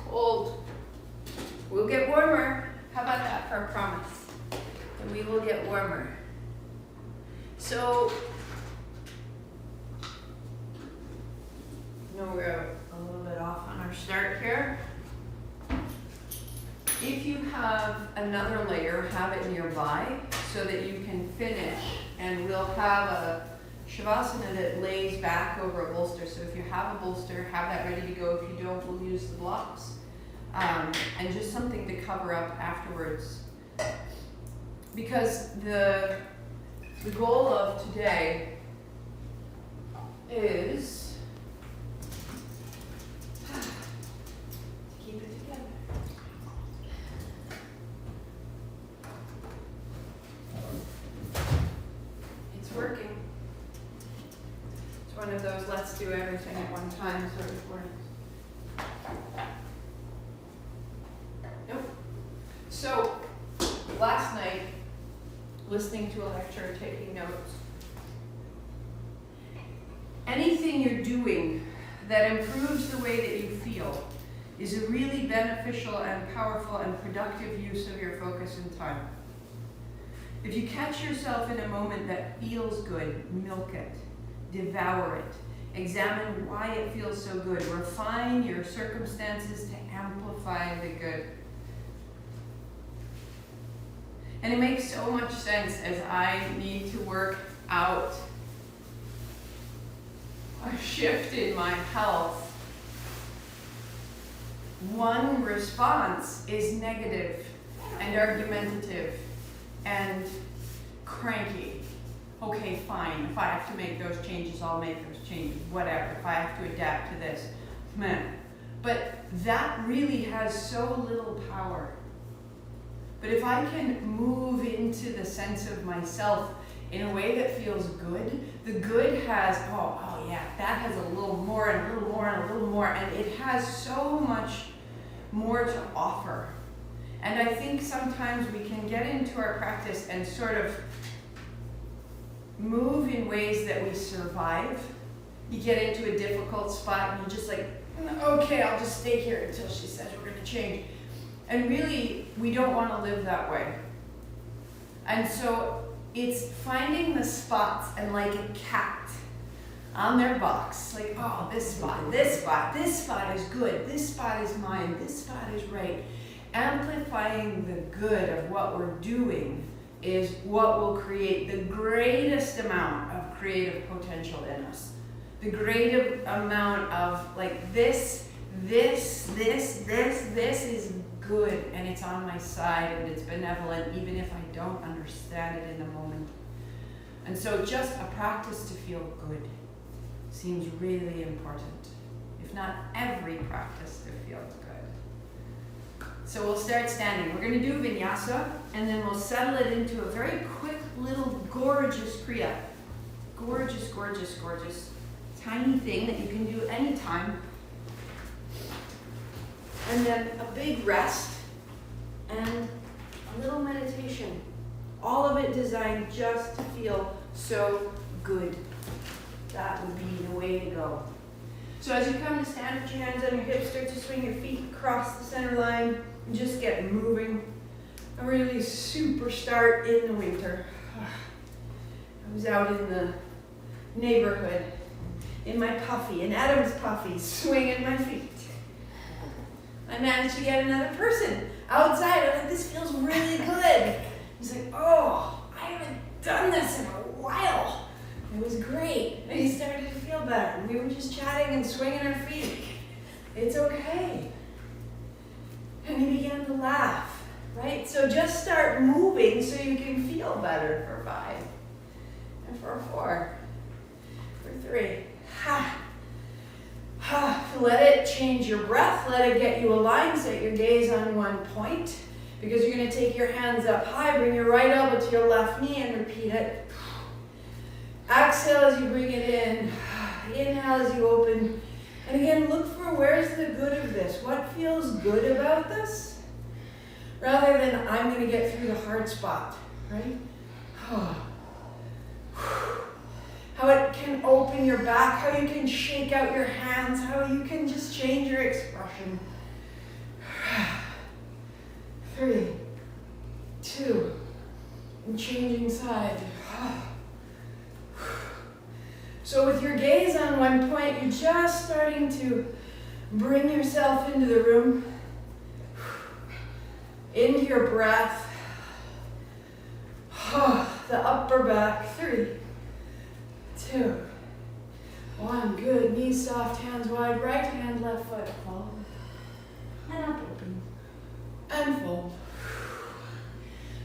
cold. We'll get warmer. How about that for a promise? And we will get warmer. So, we're a little bit off on our start here. If you have another layer, have it nearby so that you can finish, and we'll have a Shavasana that lays back over a bolster. So if you have a bolster, have that ready to go. If you don't, we'll use the blocks. And just something to cover up afterwards. Because the goal of today is to keep it together. It's working. It's one of those let's do everything at one time sort of works. Nope. So, last night, listening to a lecture, taking notes. Anything you're doing that improves the way that you feel is a really beneficial and powerful and productive use of your focus and time. If you catch yourself in a moment that feels good, milk it, devour it. Examine why it feels so good. Refine your circumstances to amplify the good. And it makes so much sense as I need to work out a shift in my health. One response is negative and argumentative and cranky. Okay, fine. If I have to make those changes, I'll make those changes. Whatever. If I have to adapt to this, man. But that really has so little power. But if I can move into the sense of myself in a way that feels good, the good has, oh yeah, that has a little more and a little more and a little more, and it has so much more to offer. And I think sometimes we can get into our practice and sort of move in ways that we survive. You get into a difficult spot and you're just like, okay, I'll just stay here until she says we're going to change. And really, we don't want to live that way. And so it's finding the spots and like a cat on their box, like, oh, this spot, this spot, this spot is good, this spot is mine, this spot is right. Amplifying the good of what we're doing is what will create the greatest amount of creative potential in us. The greatest amount of like this is good, and it's on my side, and it's benevolent, even if I don't understand it in the moment. And so just a practice to feel good seems really important, if not every practice to feel good. So we'll start standing. We're going to do VINYASA, and then we'll settle it into a very quick little gorgeous KRIYA. Gorgeous, gorgeous, gorgeous. Tiny thing that you can do anytime. And then a big rest and a little meditation. All of it designed just to feel so good. That would be the way to go. So as you come to stand, put your hands on your hips, start to swing your feet across the center line, and just get moving. A really super start in the winter. I was out in the neighborhood, in my puffy, in Adam's puffy, swinging my feet. I managed to get another person outside. I'm like, this feels really good. He's like, oh, I haven't done this in a while. It was great. And he started to feel better. And we were just chatting and swinging our feet. It's okay. And he began to laugh, right? So just start moving so you can feel better for 5. And for 4. For 3. Ha. Let it change your breath. Let it get you aligned. Set your gaze on one point. Because you're going to take your hands up high. Bring your right elbow to your left knee and repeat it. Exhale as you bring it in. Inhale as you open. And again, look for where's the good of this. What feels good about this? Rather than I'm going to get through the hard spot. Right? How it can open your back, how you can shake out your hands, how you can just change your expression. 3, 2, and changing side. So with your gaze on one point, you're just starting to bring yourself into the room, into your breath. The upper back. 3, 2, 1. Good. Knees soft, hands wide. Right hand, left foot. Fold. And up, open. And fold.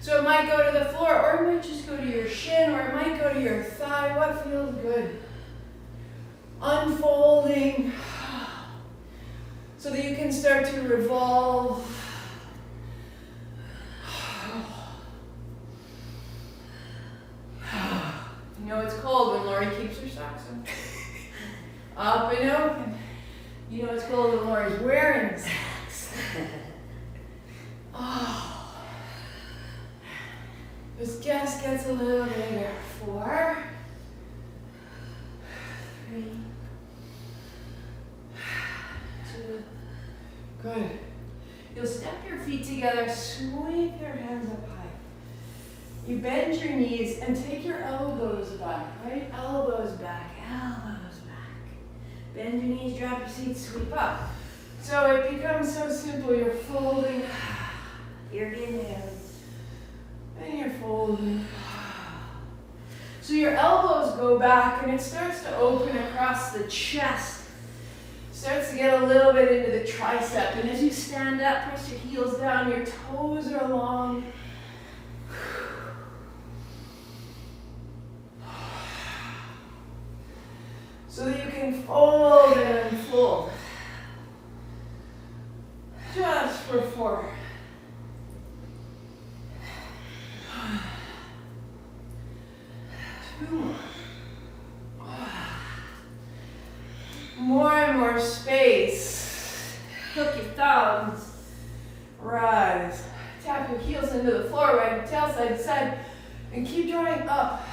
So it might go to the floor, or it might just go to your shin, or it might go to your thigh. What feels good? Unfolding. So that you can start to revolve. You know it's cold when Lori keeps her socks on. Up and open. You know it's cold when Lori's wearing socks. Oh. This chest gets a little bigger. 4, 3, 2. Good. You'll step your feet together, sweep your hands up high. You bend your knees and take your elbows back, right? Elbows back, elbows back. Bend your knees, drop your seat, sweep up. So it becomes so simple. You're folding, you're inhaling, and you're folding. So your elbows go back and it starts to open across the chest. Starts to get a little bit into the tricep. And as you stand up, press your heels down, your toes are long. So that you can fold and unfold. Just for 4. More and more space. Hook your thumbs. Rise. Tap your heels into the floor, wag your tail side to side, and keep drawing up.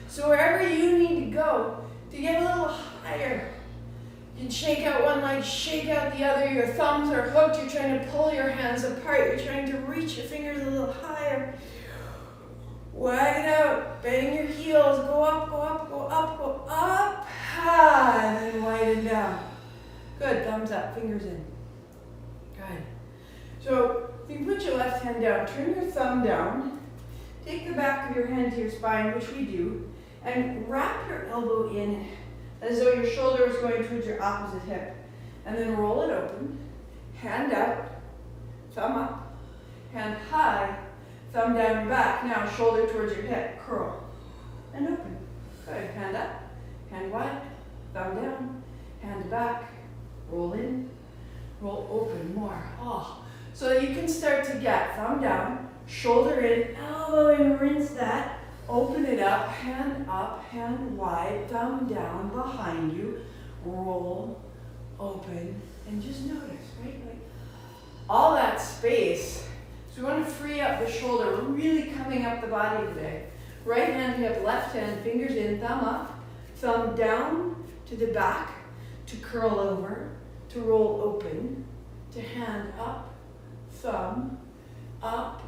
So wherever you need to go to get a little higher, you can shake out one leg, shake out the other. Your thumbs are hooked. You're trying to pull your hands apart. You're trying to reach your fingers a little higher. Wag it out. Bang your heels. Go up, go up, go up, go up. And then widen down. Good. Thumbs up. Fingers in. Good. So if you put your left hand down, turn your thumb down. Take the back of your hand to your spine, which we do, and wrap your elbow in as though your shoulder is going towards your opposite hip. And then roll it open. Hand out. Thumb up. Hand high. Thumb down your back. Now shoulder towards your hip. Curl. And open. Good. Hand up. Hand wide. Thumb down. Hand back. Roll in. Roll open. More. Oh. So that you can start to get thumb down, shoulder in, elbow in, rinse that. Open it up, hand wide, thumb down behind you, roll, open, and just notice, right? Like all that space. So we want to free up the shoulder. We're really coming up the body today. Right hand hip, left hand, fingers in, thumb up, thumb down to the back, to curl over, to roll open, to hand up, thumb up,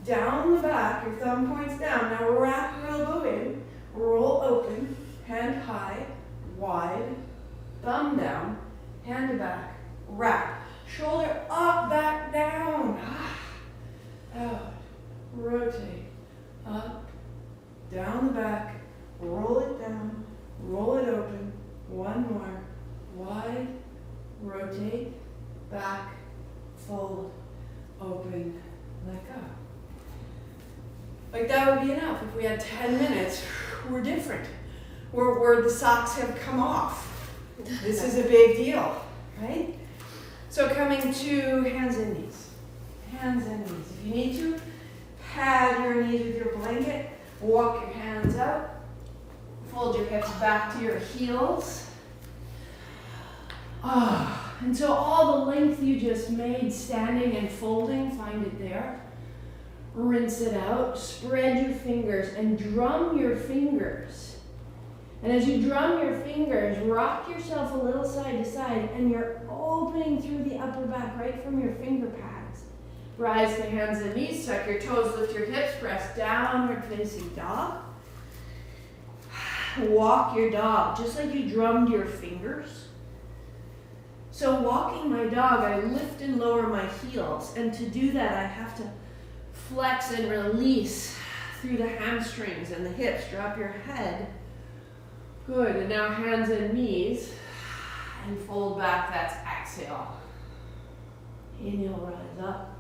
down the back, your thumb points down. Now wrap your elbow in, roll open, hand high, wide, thumb down, hand back, wrap. Shoulder up, back, down. Out, rotate, up, down the back, roll it down, roll it open, one more, wide, rotate, back, fold, open, let go. Like that would be enough. If we had 10 minutes, we're different. Where the socks have come off. This is a big deal, right? So coming to hands and knees. Hands and knees. If you need to, pad your knees with your blanket. Walk your hands out. Fold your hips back to your heels. And so all the length you just made standing and folding, find it there. Rinse it out, spread your fingers and drum your fingers. And as you drum your fingers, rock yourself a little side to side and you're opening through the upper back right from your finger pads. Rise to hands and knees, tuck your toes, lift your hips, press downward facing dog. Walk your dog, just like you drummed your fingers. So walking my dog, I lift and lower my heels, and to do that I have to flex and release through the hamstrings and the hips. Drop your head. Good, and now hands and knees, and fold back, that's exhale. Inhale, rise up,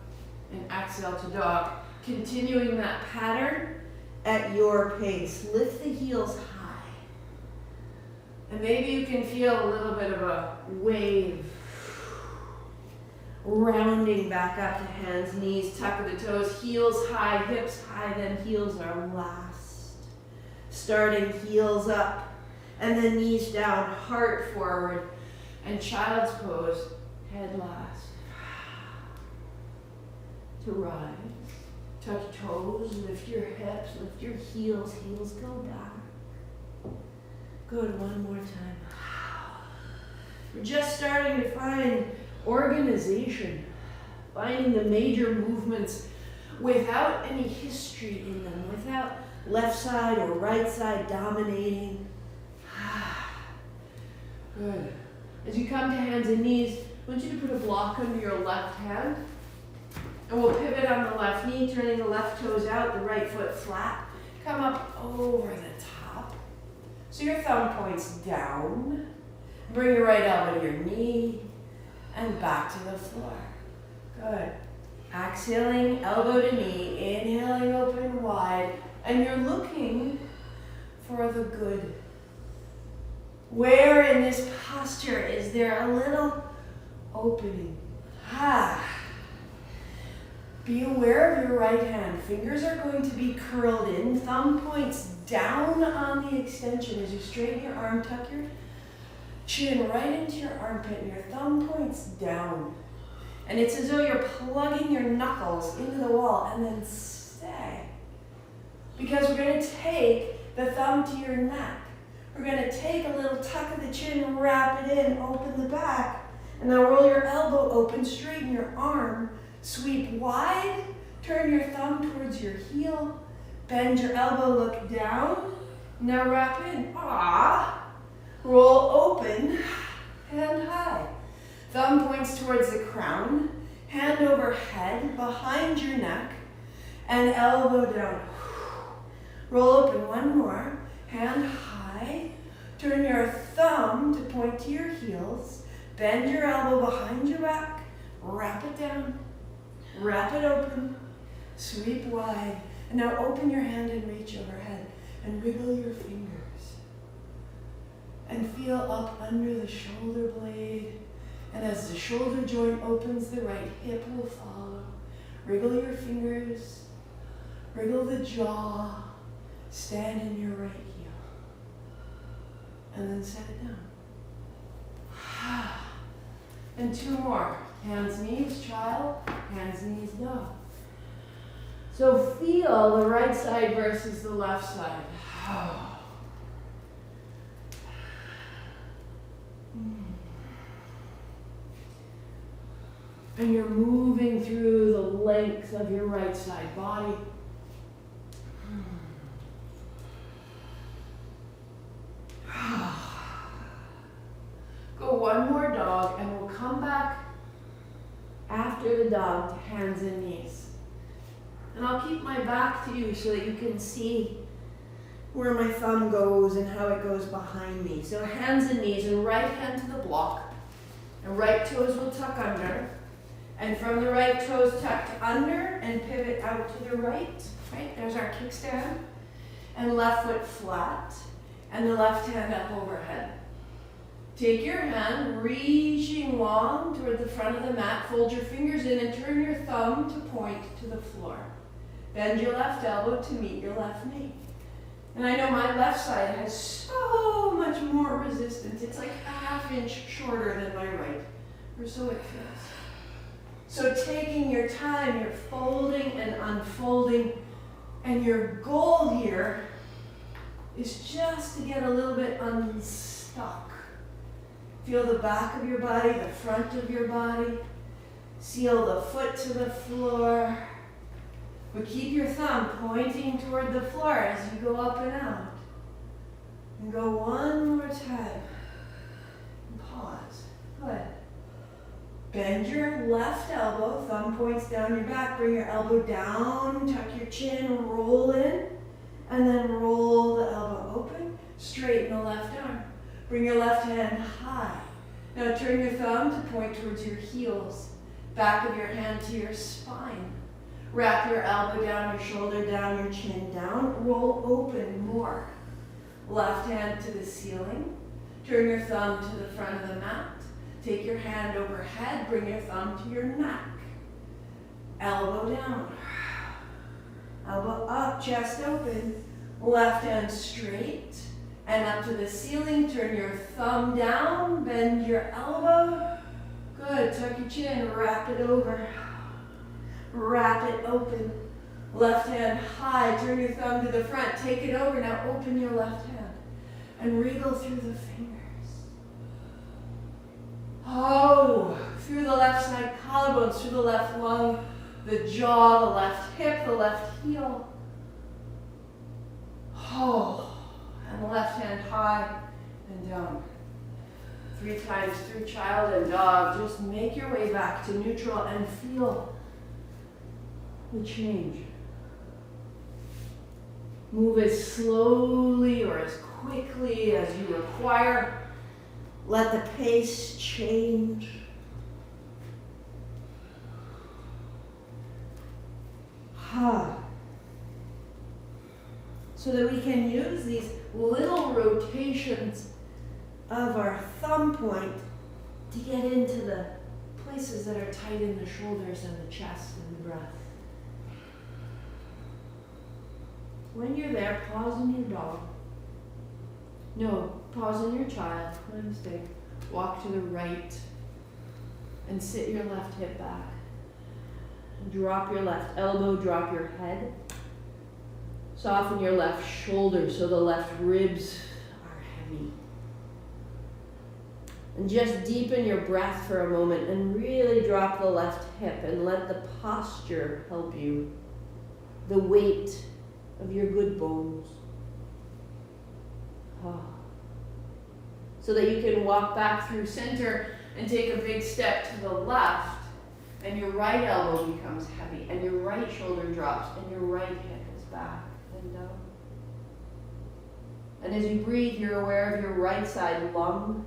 and exhale to dog. Continuing that pattern at your pace. Lift the heels high. And maybe you can feel a little bit of a wave. Rounding back up to hands, knees, tuck of the toes, heels high, hips high, then heels are last. Starting heels up, and then knees down, heart forward, and child's pose, head last. To rise, tuck your toes, lift your hips, lift your heels, heels go back. Good, one more time. We're just starting to find organization, finding the major movements without any history in them, without left side or right side dominating. Good. As you come to hands and knees, I want you to put a block under your left hand, and we'll pivot on the left knee, turning the left toes out, the right foot flat. Come up over the top. So your thumb points down. Bring your right elbow to your knee and back to the floor. Good. Exhaling, elbow to knee, inhaling, open wide, and you're looking for the good. Where in this posture is there a little opening? Be aware of your right hand. Fingers are going to be curled in, thumb points down on the extension. As you straighten your arm, tuck your chin right into your armpit and your thumb points down. And it's as though you're plugging your knuckles into the wall, and then stay. Because we're going to take the thumb to your neck. We're going to take a little tuck of the chin, wrap it in, open the back, and now roll your elbow open, straighten your arm, sweep wide, turn your thumb towards your heel, bend your elbow, look down, now wrap in, roll open, hand high. Thumb points towards the crown, hand over head, behind your neck, and elbow down. Roll open, one more, hand high, turn your thumb to point to your heels, bend your elbow behind your back, wrap it down, wrap it open, sweep wide, and now open your hand and reach overhead, and wiggle your fingers. And feel up under the shoulder blade. And as the shoulder joint opens, the right hip will follow. Wriggle your fingers, wriggle the jaw, stand in your right heel. And then set it down. And two more. Hands, knees, child, hands, knees, dog. So feel the right side versus the left side. And you're moving through the length of your right side body. Go one more dog, and we'll come back after the dog to hands and knees. And I'll keep my back to you so that you can see where my thumb goes and how it goes behind me. So hands and knees, and right hand to the block. And right toes will tuck under. And from the right toes tucked under and pivot out to the right. Right, there's our kickstand. And left foot flat. And the left hand up overhead. Take your hand, reaching long toward the front of the mat. Fold your fingers in and turn your thumb to point to the floor. Bend your left elbow to meet your left knee. And I know my left side has so much more resistance. It's like a half-inch shorter than my right, or so it feels. So taking your time, you're folding and unfolding, and your goal here is just to get a little bit unstuck. Feel the back of your body, the front of your body. Seal the foot to the floor. But keep your thumb pointing toward the floor as you go up and out. And go one more time. And pause. Good. Bend your left elbow, thumb points down your back, bring your elbow down, tuck your chin, roll in, and then roll the elbow open, straighten the left arm. Bring your left hand high. Now turn your thumb to point towards your heels, back of your hand to your spine. Wrap your elbow down, your shoulder down, your chin down, roll open more. Left hand to the ceiling, turn your thumb to the front of the mat. Take your hand overhead, bring your thumb to your neck. Elbow down. Elbow up, chest open. Left hand straight and up to the ceiling. Turn your thumb down, bend your elbow. Good, tuck your chin, wrap it over. Wrap it open. Left hand high, turn your thumb to the front. Take it over, now open your left hand and wriggle through the fingers. Oh, through the left side collarbones, through the left lung, the jaw, the left hip, the left heel. Oh, and the left hand high and down. 3 times through child and dog. Just make your way back to neutral and feel the change. Move as slowly or as quickly as you require. Let the pace change. So that we can use these little rotations of our thumb point to get into the places that are tight in the shoulders and the chest and the breath. When you're there, pause in your dog. No, pause in your child. My mistake. Walk to the right and sit your left hip back. Drop your left elbow, drop your head. Soften your left shoulder so the left ribs are heavy. And just deepen your breath for a moment and really drop the left hip and let the posture help you. The weight of your good bones. So that you can walk back through center and take a big step to the left, and your right elbow becomes heavy, and your right shoulder drops, and your right hip is back and down. And as you breathe, you're aware of your right side lung,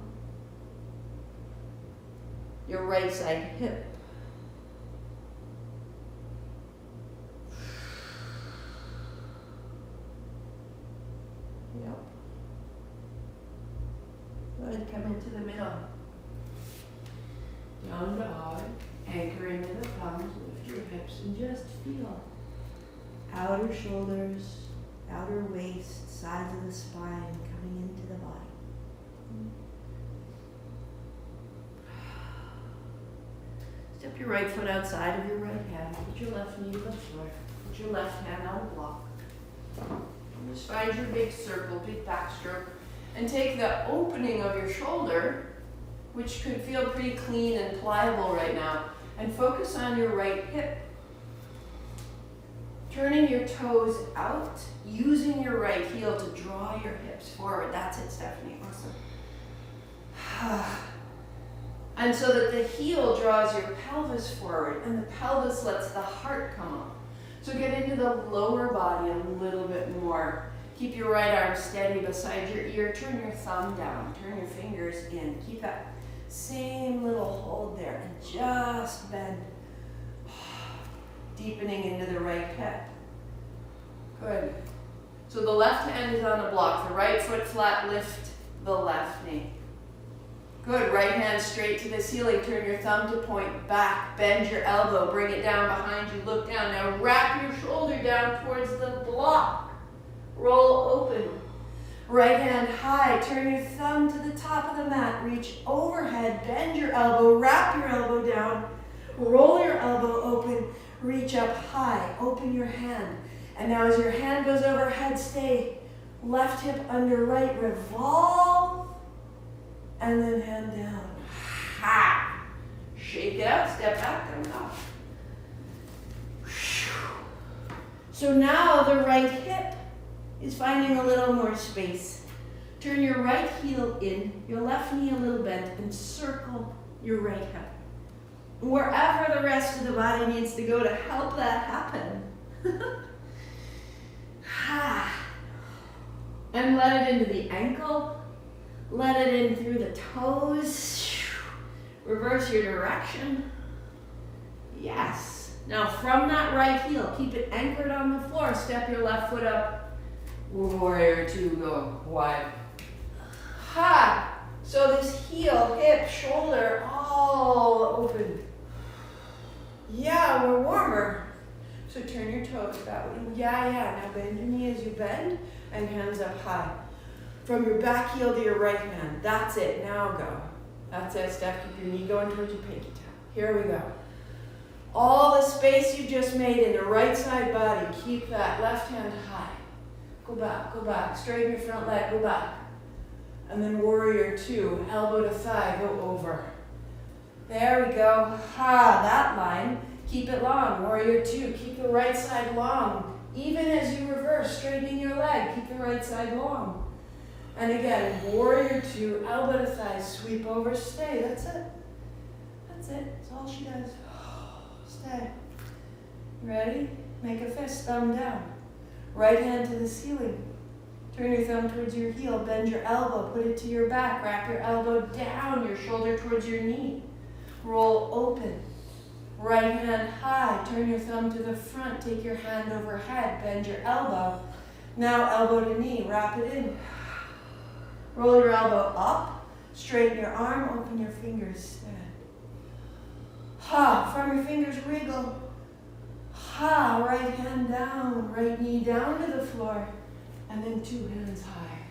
your right side hip. Yep. Good, come into the middle. Down dog, anchor into the thumbs, lift your hips and just feel. Outer shoulders, outer waist, sides of the spine coming into the body. Step your right foot outside of your right hand. Put your left knee to the floor. Put your left hand on the block. And just find your big circle, big backstroke. And take the opening of your shoulder, which could feel pretty clean and pliable right now, and focus on your right hip. Turning your toes out, using your right heel to draw your hips forward. That's it, Stephanie. Awesome. And so that the heel draws your pelvis forward, and the pelvis lets the heart come up. So get into the lower body a little bit more. Keep your right arm steady beside your ear. Turn your thumb down. Turn your fingers in. Keep that same little hold there. And just bend. Deepening into the right hip. Good. So the left hand is on the block. The right foot flat. Lift the left knee. Good. Right hand straight to the ceiling. Turn your thumb to point back. Bend your elbow. Bring it down behind you. Look down. Now wrap your shoulder down towards the block. Roll open. Right hand high. Turn your thumb to the top of the mat. Reach overhead. Bend your elbow. Wrap your elbow down. Roll your elbow open. Reach up high. Open your hand. And now as your hand goes overhead, stay. Left hip under right. Revolve. And then hand down. Ha! Shake it out, step back, and go. So now the right hip is finding a little more space. Turn your right heel in, your left knee a little bent, and circle your right hip. Wherever the rest of the body needs to go to help that happen. And let it into the ankle. Let it in through the toes. Reverse your direction. Yes. Now from that right heel, keep it anchored on the floor. Step your left foot up. Warrior two, go wide. Ha! So this heel, hip, shoulder, all open. Yeah, we're warmer. So turn your toes that way. Yeah. Now bend your knee as you bend and hands up high. From your back heel to your right hand. That's it. Now go. That's it, Steph. Keep your knee going towards your pinky toe. Here we go. All the space you just made in the right side body, keep that left hand high. Go back. Straighten your front leg, go back. And then warrior two, elbow to thigh, go over. There we go. That line. Keep it long. Warrior two, keep the right side long. Even as you reverse, straightening your leg, keep the right side long. And again, warrior two, elbow to thigh, sweep over, stay. That's it. That's all she does. Stay. Ready? Make a fist, thumb down. Right hand to the ceiling. Turn your thumb towards your heel, bend your elbow, put it to your back, wrap your elbow down, your shoulder towards your knee. Roll open. Right hand high, turn your thumb to the front, take your hand overhead, bend your elbow. Now elbow to knee, wrap it in. Roll your elbow up, straighten your arm, open your fingers, stand. From your fingers wiggle. Right hand down, right knee down to the floor, and then two hands high.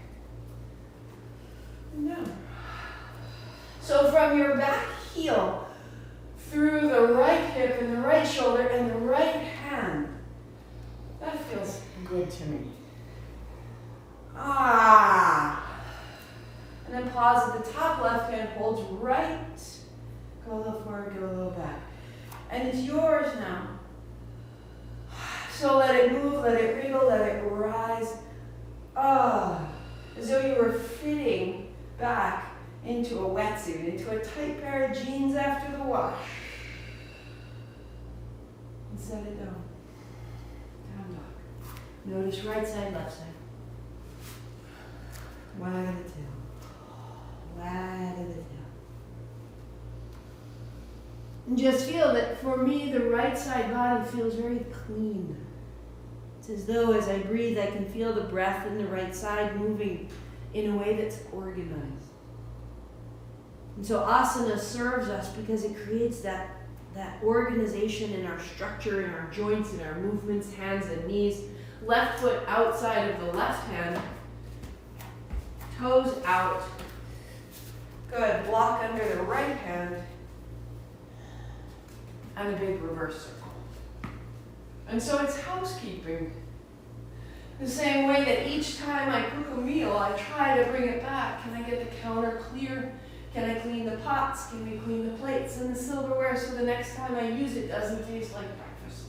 And down. So from your back heel, through the right hip and the right shoulder and the right hand. That feels good to me. And then pause at the top, left hand holds right. Go a little forward, go a little back. And it's yours now. So let it move, let it wriggle, let it rise. As though you were fitting back into a wetsuit, into a tight pair of jeans after the wash. And set it down. Down dog. Notice right side, left side. Wag the tail. Wag the tail. And just feel that for me, the right side body feels very clean. It's as though as I breathe, I can feel the breath in the right side moving in a way that's organized. And so asana serves us because it creates that organization in our structure, in our joints, in our movements, hands and knees. Left foot outside of the left hand. Toes out. Good. Block under the right hand. And a big reverse circle. And so it's housekeeping. The same way that each time I cook a meal, I try to bring it back. Can I get the counter clear? Can I clean the pots? Can we clean the plates and the silverware so the next time I use it doesn't taste like breakfast?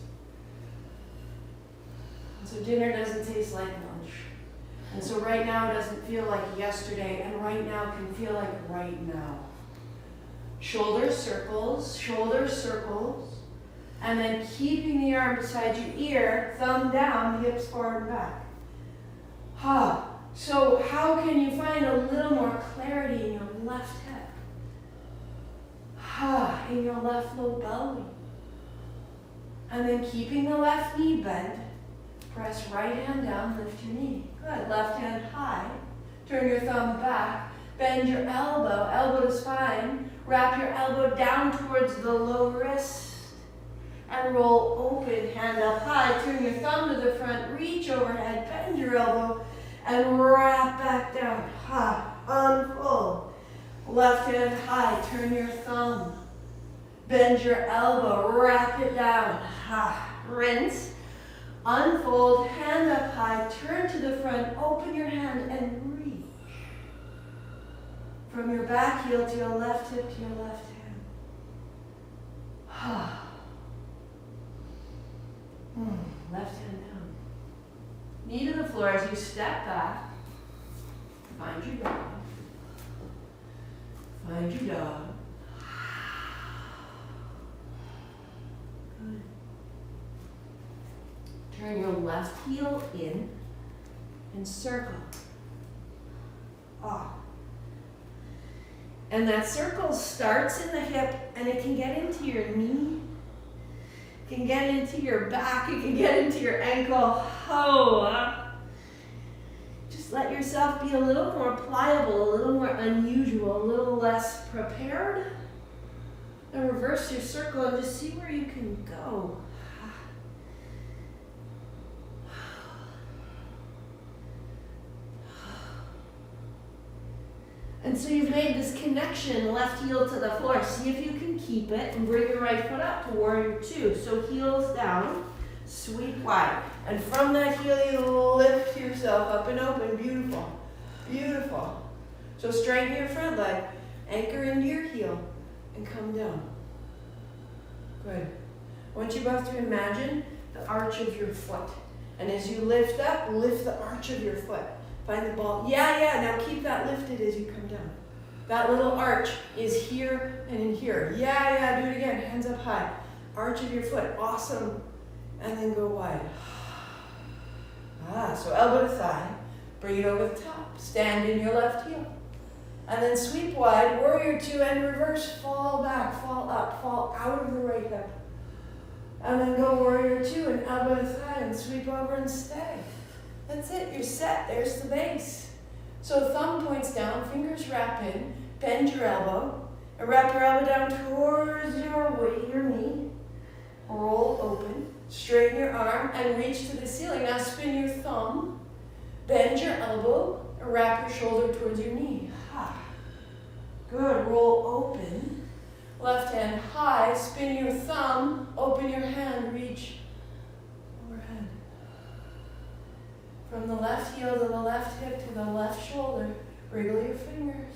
And so dinner doesn't taste like lunch. And so right now doesn't feel like yesterday, and right now can feel like right now. Shoulder circles, and then keeping the arm beside your ear, thumb down, hips forward and back. So how can you find a little more clarity in your left hip? In your left low belly. And then keeping the left knee bent, press right hand down, lift your knee. Good, left hand high, turn your thumb back, bend your elbow to spine, wrap your elbow down towards the low wrist, and roll open, hand up high, turn your thumb to the front, reach overhead, bend your elbow, and wrap back down. Unfold. Left hand high, turn your thumb, bend your elbow, wrap it down. Rinse. Unfold, hand up high, turn to the front, open your hand, and reach. From your back heel to your left hip to your left hand. left hand down. Knee to the floor as you step back. Find your dog. Find your dog. Good. Turn your left heel in and circle. Ah. And that circle starts in the hip and it can get into your knee. It can get into your back. It can get into your ankle. Oh. Just let yourself be a little more pliable, a little more unusual, a little less prepared. And reverse your circle and just see where you can go. And so you've made this connection, left heel to the floor. See if you can keep it and bring your right foot up to warrior two. So heels down, sweep wide. And from that heel, you lift yourself up and open. Beautiful, beautiful. So straighten your front leg, anchor into your heel, and come down. Good. I want you both to imagine the arch of your foot. And as you lift up, lift the arch of your foot. Find the ball. Yeah. Now keep that lifted as you come down. That little arch is here and in here. Yeah. Do it again. Hands up high. Arch of your foot. Awesome. And then go wide. So elbow to thigh. Bring it over the top. Stand in your left heel. And then sweep wide. Warrior two and reverse. Fall back. Fall up. Fall out of the right hip. And then go warrior two and elbow to thigh and sweep over and stay. That's it, you're set, there's the base. So thumb points down, fingers wrap in, bend your elbow, and wrap your elbow down towards your knee. Roll open, straighten your arm, and reach to the ceiling. Now spin your thumb, bend your elbow, and wrap your shoulder towards your knee. Good, roll open. Left hand high, spin your thumb, open your hand, reach overhead. From the left heel to the left hip to the left shoulder, wriggle your fingers.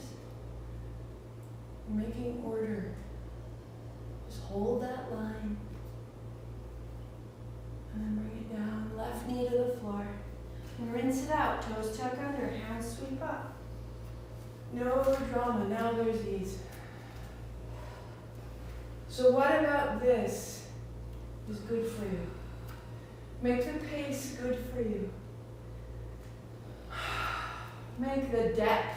You're making order. Just hold that line. And then bring it down. Left knee to the floor. And rinse it out. Toes tuck under, hands sweep up. No drama, now there's ease. So what about this is good for you? Make the pace good for you. Make the depth.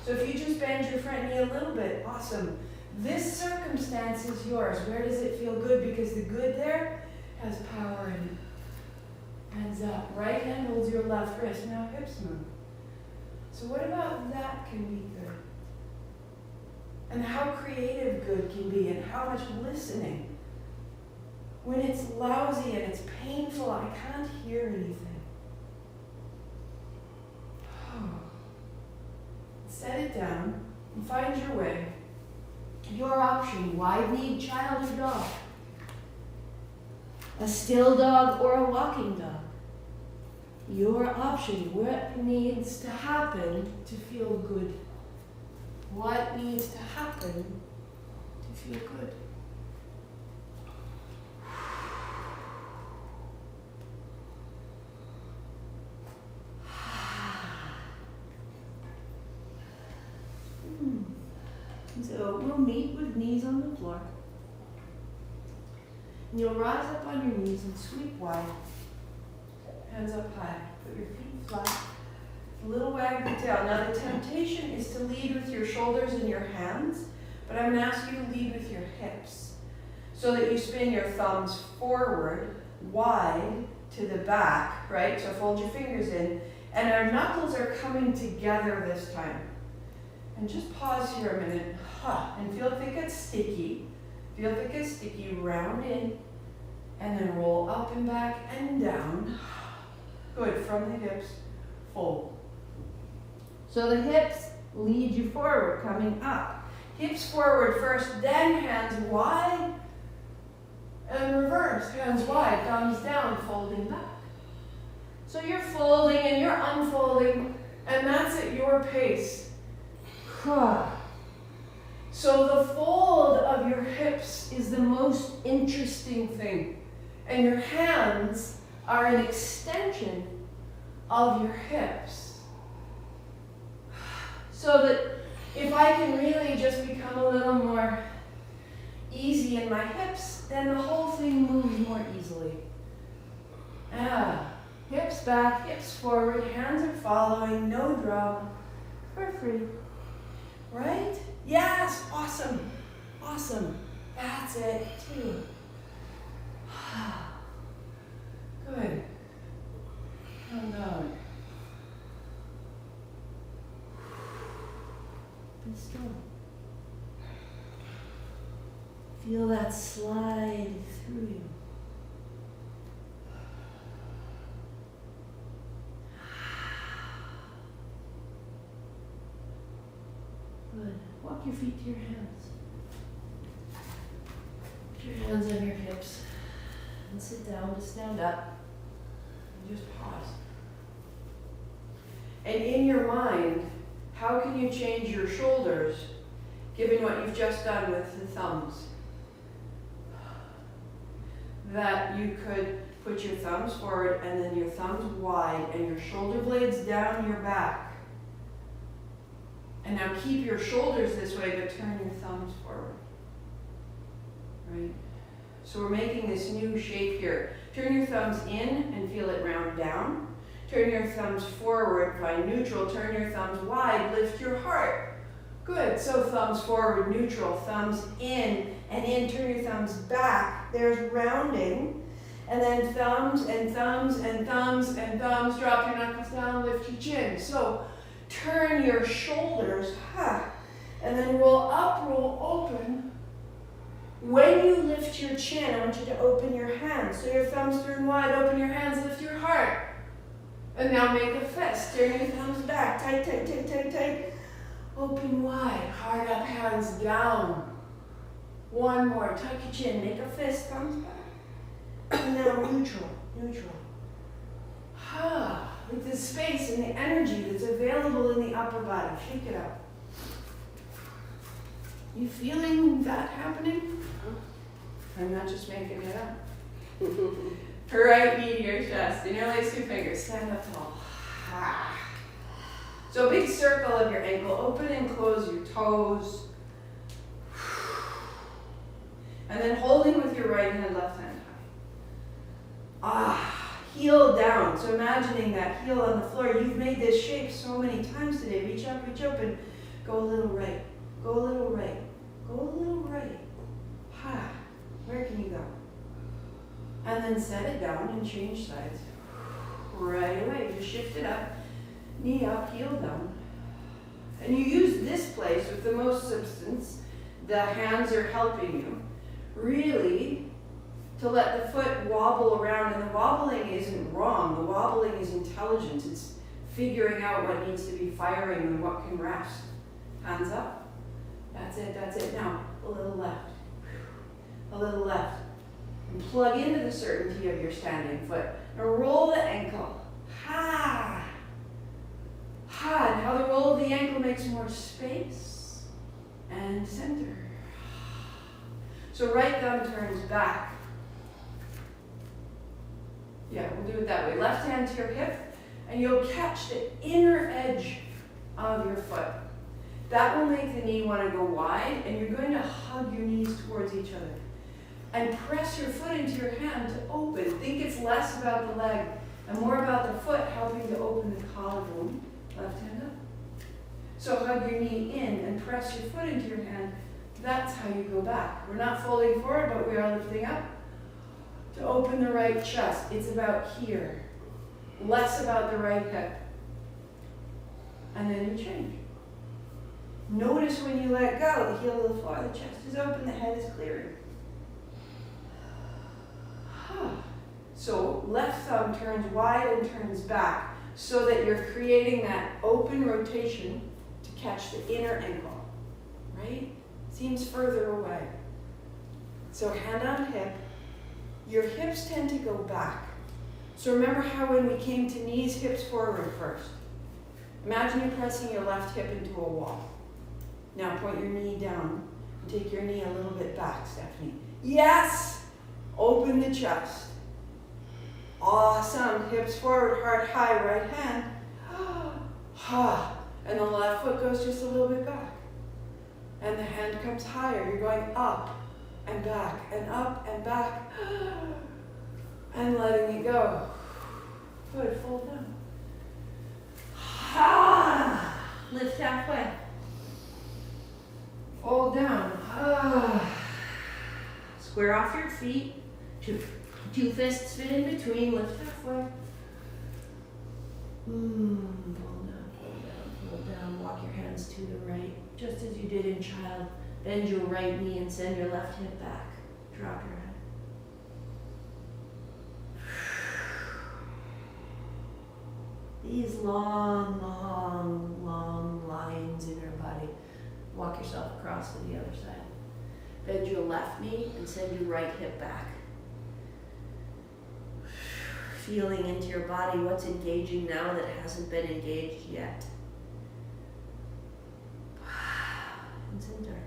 So if you just bend your front knee a little bit, awesome. This circumstance is yours. Where does it feel good? Because the good there has power in it. Hands up. Right hand holds your left wrist. Now hips move. So what about that can be good? And how creative good can be, and how much listening. When it's lousy and it's painful, I can't hear anything. Set it down and find your way. Your option, wide-kneed child or dog. A still dog or a walking dog. Your option, what needs to happen to feel good? What needs to happen to feel good? So we'll meet with knees on the floor. And you'll rise up on your knees and sweep wide. Hands up high. Put your feet flat. A little wag the tail. Now the temptation is to lead with your shoulders and your hands, but I'm going to ask you to lead with your hips so that you spin your thumbs forward, wide to the back, right? So fold your fingers in, and our knuckles are coming together this time. And just pause here a minute, and feel if it gets sticky. Feel if it gets sticky, round in, and then roll up and back and down. Good, from the hips, fold. So the hips lead you forward, coming up. Hips forward first, then hands wide, and reverse. Hands wide, thumbs down, folding back. So you're folding and you're unfolding, and that's at your pace. So the fold of your hips is the most interesting thing. And your hands are an extension of your hips. So that if I can really just become a little more easy in my hips, then the whole thing moves more easily. Hips back, hips forward, hands are following, no drama. We're free. Right? Yes, awesome. Awesome. That's it, too. Good. Calm down. Be still. Feel that slide through you. Good. Walk your feet to your hands. Put your hands on your hips. And sit down to stand up. And just pause. And in your mind, how can you change your shoulders given what you've just done with the thumbs? That you could put your thumbs forward and then your thumbs wide and your shoulder blades down your back. And now keep your shoulders this way, but turn your thumbs forward. Right? So we're making this new shape here. Turn your thumbs in and feel it round down. Turn your thumbs forward, find neutral. Turn your thumbs wide, lift your heart. Good, so thumbs forward, neutral. Thumbs in and in, turn your thumbs back. There's rounding. And then thumbs and thumbs and thumbs and thumbs. Drop your knuckles down, lift your chin. So turn your shoulders, and then roll up, roll open. When you lift your chin, I want you to open your hands. So your thumbs turn wide, open your hands, lift your heart. And now make a fist. Turn your thumbs back, tight, tight, tight, tight, tight. Open wide, heart up, hands down. One more, tuck your chin, make a fist, thumbs back. And now neutral, neutral. With the space and the energy that's available in the upper body. Shake it up. You feeling that happening? I'm not just making it up. Right knee to your chest. Interlace your fingers. Stand up tall. So a big circle of your ankle. Open and close your toes. And then holding with your right hand, left hand high. Heel down. So imagining that heel on the floor. You've made this shape so many times today. Reach up, and go a little right. Go a little right. Go a little right. Where can you go? And then set it down and change sides. Right away. Just shift it up. Knee up, heel down. And you use this place with the most substance. The hands are helping you. Really, to let the foot wobble around. And the wobbling isn't wrong. The wobbling is intelligence. It's figuring out what needs to be firing and what can rest. Hands up. That's it, that's it. Now, a little left. A little left. And plug into the certainty of your standing foot. Now roll the ankle. And how the roll of the ankle makes more space. And center. So right thumb turns back. Yeah, we'll do it that way. Left hand to your hip, and you'll catch the inner edge of your foot. That will make the knee want to go wide, and you're going to hug your knees towards each other. And press your foot into your hand to open. Think it's less about the leg and more about the foot helping to open the collarbone. Left hand up. So hug your knee in and press your foot into your hand. That's how you go back. We're not folding forward, but we are lifting up. To open the right chest, it's about here. Less about the right hip. And then you change. Notice when you let go, the heel of the floor, the chest is open, the head is clearing. So left thumb turns wide and turns back so that you're creating that open rotation to catch the inner ankle, right? Seems further away. So hand on hip. Your hips tend to go back. So remember how when we came to knees, hips forward first. Imagine you're pressing your left hip into a wall. Now point your knee down and take your knee a little bit back, Stephanie. Yes! Open the chest. Awesome. Hips forward, heart high, right hand. And the left foot goes just a little bit back. And the hand comes higher. You're going up and back and up and back. And letting it go. Good, fold down. Lift halfway. Fold down. Square off your feet. Two fists fit in between. Lift halfway. Fold down, fold down, fold down. Walk your hands to the right. Just as you did in child. Bend your right knee and send your left hip back. Drop your head. These long, long, long lines in your body. Walk yourself across to the other side. Bend your left knee and send your right hip back. Feeling into your body what's engaging now that hasn't been engaged yet. And center.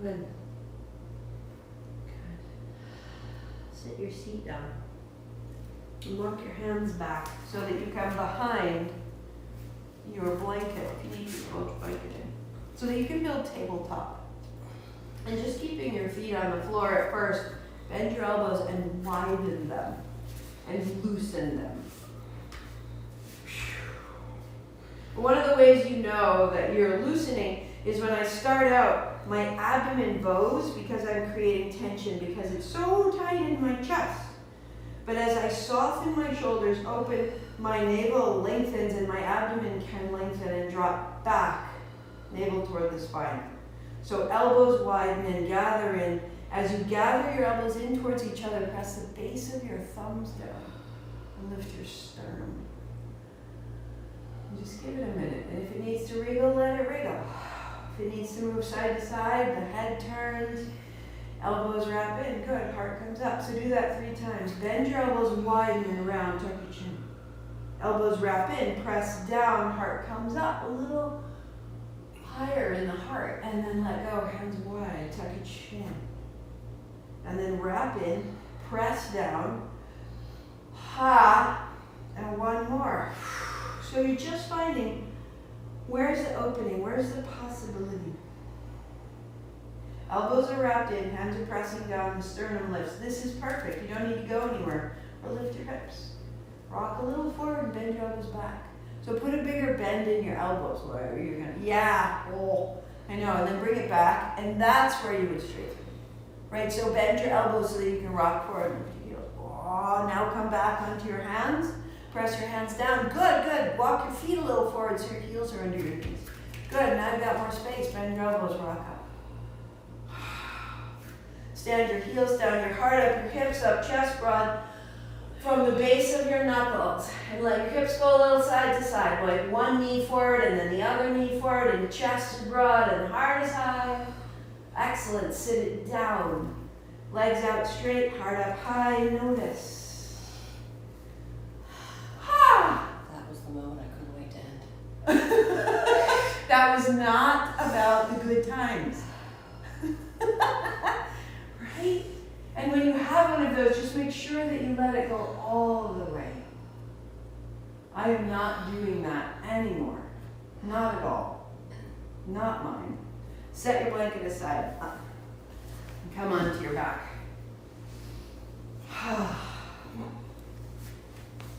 Good. Good. Sit your seat down. And walk your hands back so that you come behind your blanket. If you need your coach blanket in. So that you can build tabletop. And just keeping your feet on the floor at first, bend your elbows and widen them and loosen them. One of the ways you know that you're loosening is when I start out, my abdomen bows because I'm creating tension because it's so tight in my chest. But as I soften my shoulders open, my navel lengthens and my abdomen can lengthen and drop back, navel toward the spine. So elbows widen and gather in. As you gather your elbows in towards each other, press the base of your thumbs down and lift your sternum. And just give it a minute. And if it needs to wriggle, let it wriggle. If it needs to move side to side, the head turns. Elbows wrap in. Good. Heart comes up. So do that 3 times. Bend your elbows, widen and around. Tuck your chin. Elbows wrap in. Press down. Heart comes up a little higher in the heart. And then let go. Hands wide. Tuck your chin. And then wrap in. Press down. Ha. And one more. So you're just finding where's the opening? Where's the possibility? Elbows are wrapped in, hands are pressing down, the sternum lifts. This is perfect. You don't need to go anywhere. Or lift your hips. Rock a little forward and bend your elbows back. So put a bigger bend in your elbows. Where you're gonna, I know. And then bring it back, and that's where you would straighten. Right. So bend your elbows so that you can rock forward and lift your heels. Now come back onto your hands. Press your hands down. Good, good. Walk your feet a little forward so your heels are under your knees. Good. Now you've got more space. Bend your elbows. Rock up. Stand your heels down, your heart up, your hips up, chest broad from the base of your knuckles. And let your hips go a little side to side. Like one knee forward and then the other knee forward, and the chest is broad and the heart is high. Excellent. Sit it down. Legs out straight, heart up high. Notice. That was the moment I couldn't wait to end. That was not about the good times. Right? And when you have one of those, just make sure that you let it go all the way. I am not doing that anymore. Not at all. Not mine. Set your blanket aside. Up. And come onto your back.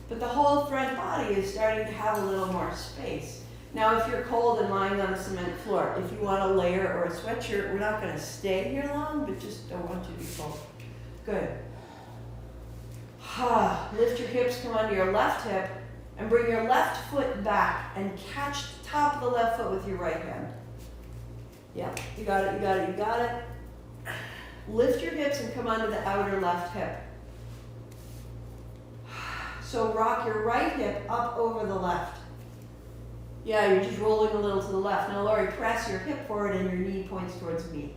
But the whole front body is starting to have a little more space. Now, if you're cold and lying on a cement floor, if you want a layer or a sweatshirt, we're not going to stay here long, but just don't want you to be cold. Good. Lift your hips, come onto your left hip, and bring your left foot back and catch the top of the left foot with your right hand. Yeah, you got it, you got it, you got it. Lift your hips and come onto the outer left hip. So rock your right hip up over the left. Yeah, you're just rolling a little to the left. Now, Lori, press your hip forward and your knee points towards me.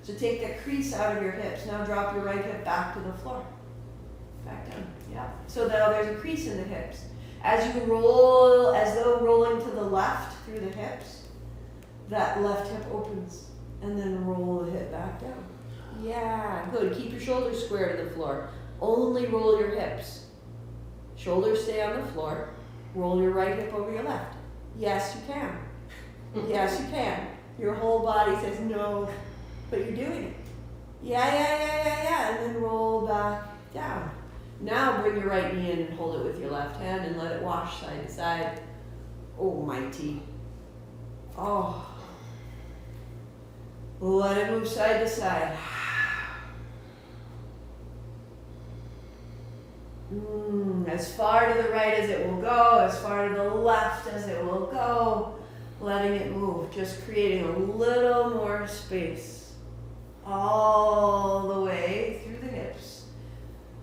So take that crease out of your hips. Now drop your right hip back to the floor. Back down. Yeah. So now there's a crease in the hips. As you roll, as though rolling to the left through the hips, that left hip opens. And then roll the hip back down. Yeah, good. Keep your shoulders square to the floor. only roll your hips. Shoulders stay on the floor. Roll your right hip over your left. Yes, you can. Yes, you can. Your whole body says no, but you're doing it. Yeah. And then roll back down. Now bring your right knee in and hold it with your left hand and let it wash side to side. Oh, mighty. Oh. Let it move side to side. As far to the right as it will go, as far to the left as it will go, letting it move, just creating a little more space all the way through the hips.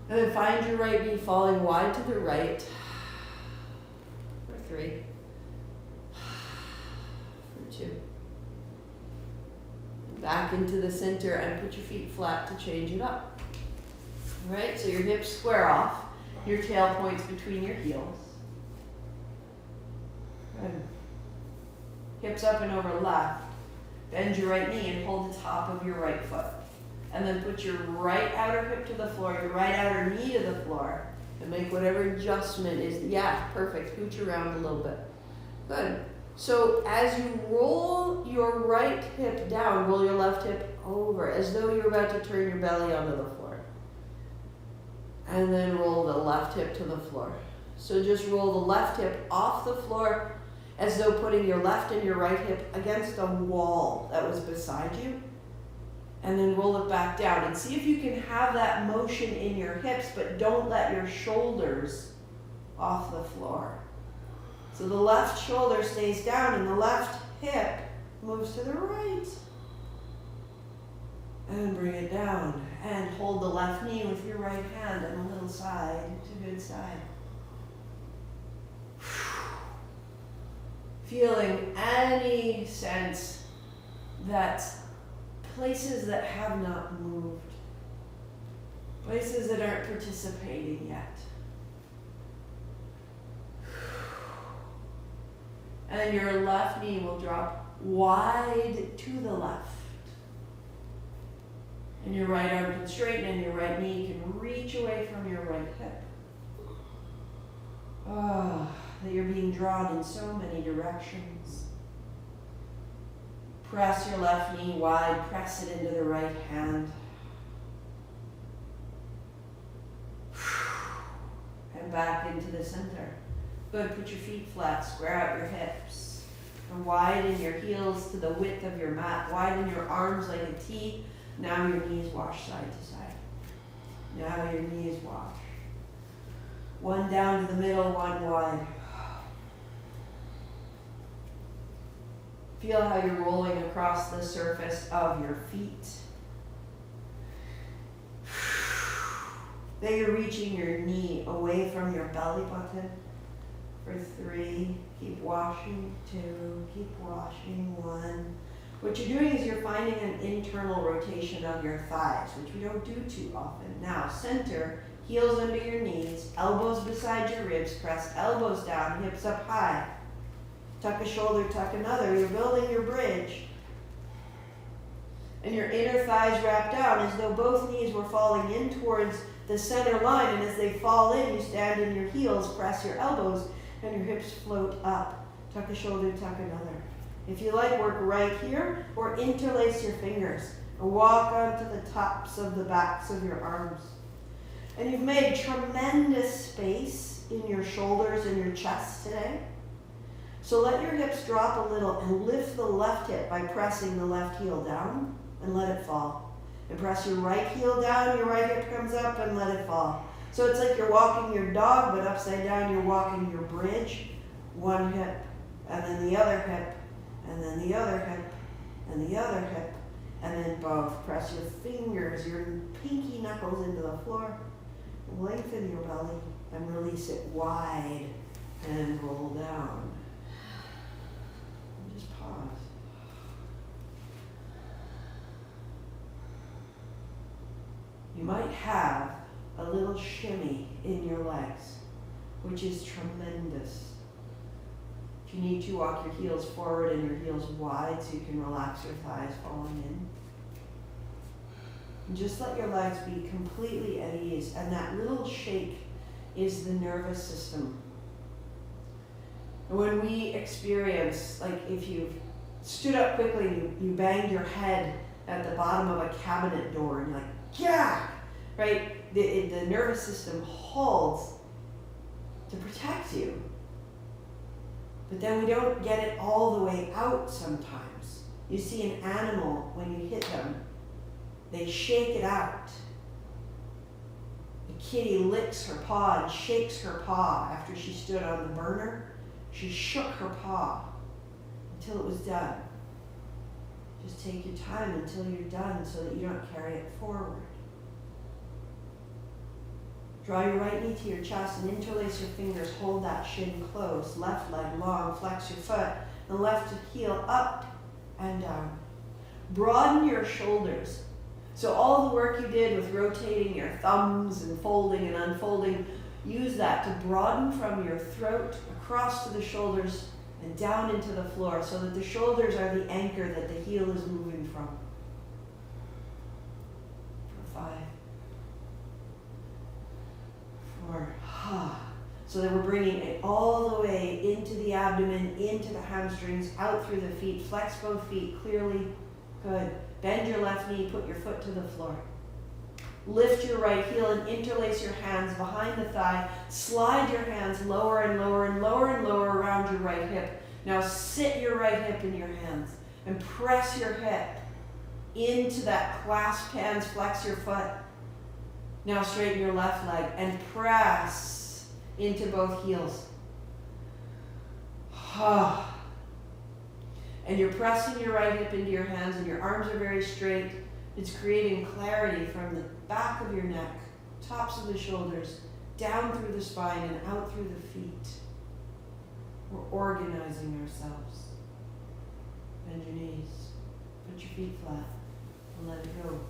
And then find your right knee falling wide to the right for 3, for 2. Back into the center and put your feet flat to change it up. All right, so your hips square off. Your tail points between your heels. Good. Hips up and over left. Bend your right knee and hold the top of your right foot. And then put your right outer hip to the floor, your right outer knee to the floor. And make whatever adjustment is, yeah, perfect. Scooch around a little bit. Good. So as you roll your right hip down, roll your left hip over as though you're about to turn your belly onto the floor. And then roll the left hip to the floor. So just roll the left hip off the floor as though putting your left and your right hip against a wall that was beside you. And then roll it back down. And see if you can have that motion in your hips, but don't let your shoulders off the floor. So the left shoulder stays down and the left hip moves to the right. And bring it down. And hold the left knee with your right hand on the little side to good side. Feeling any sense that places that have not moved, places that aren't participating yet. And your left knee will drop wide to the left. And your right arm can straighten and your right knee can reach away from your right hip. Oh, that you're being drawn in so many directions. Press your left knee wide, press it into the right hand. And back into the center. Good, put your feet flat, square out your hips. And widen your heels to the width of your mat. Widen your arms like a T. Now your knees wash side to side. Now your knees wash. One down to the middle, one wide. Feel how you're rolling across the surface of your feet. Then you're reaching your knee away from your belly button for 3. Keep washing. 2. Keep washing. 1. What you're doing is you're finding an internal rotation of your thighs, which we don't do too often. Now, center, heels under your knees, elbows beside your ribs, press elbows down, hips up high. Tuck a shoulder, tuck another. You're building your bridge. And your inner thighs wrap down as though both knees were falling in towards the center line. And as they fall in, you stand in your heels, press your elbows, and your hips float up. Tuck a shoulder, tuck another. If you like, work right here or interlace your fingers and walk onto the tops of the backs of your arms. And you've made tremendous space in your shoulders and your chest today. So let your hips drop a little and lift the left hip by pressing the left heel down and let it fall. And press your right heel down, your right hip comes up and let it fall. So it's like you're walking your dog, but upside down you're walking your bridge. One hip, and then the other hip, and then the other hip, and the other hip, and then both. Press your fingers, your pinky knuckles into the floor. Lengthen your belly and release it wide and roll down. And just pause. You might have a little shimmy in your legs, which is tremendous. If you need to, walk your heels forward and your heels wide so you can relax your thighs falling in. And just let your legs be completely at ease. And that little shake is the nervous system. And when we experience, like if you've stood up quickly and you banged your head at the bottom of a cabinet door and you're like, yeah, right? The nervous system holds to protect you. But then we don't get it all the way out sometimes. You see an animal, when you hit them, they shake it out. The kitty licks her paw and shakes her paw after she stood on the burner. She shook her paw until it was done. Just take your time until you're done so that you don't carry it forward. Draw your right knee to your chest and interlace your fingers. Hold that shin close. Left leg long. Flex your foot. And left heel up and down. Broaden your shoulders. So all the work you did with rotating your thumbs and folding and unfolding, use that to broaden from your throat across to the shoulders and down into the floor so that the shoulders are the anchor that the heel is moving from. For 5. 4. So that we're bringing it all the way into the abdomen, into the hamstrings, out through the feet. Flex both feet clearly. Good. Bend your left knee, put your foot to the floor. Lift your right heel and interlace your hands behind the thigh. Slide your hands lower and lower and lower and lower around your right hip. Now sit your right hip in your hands and press your hip into that clasped hands. Flex your foot. Now straighten your left leg and press into both heels. And you're pressing your right hip into your hands and your arms are very straight. It's creating clarity from the back of your neck, tops of the shoulders, down through the spine and out through the feet. We're organizing ourselves. Bend your knees. Put your feet flat and let it go.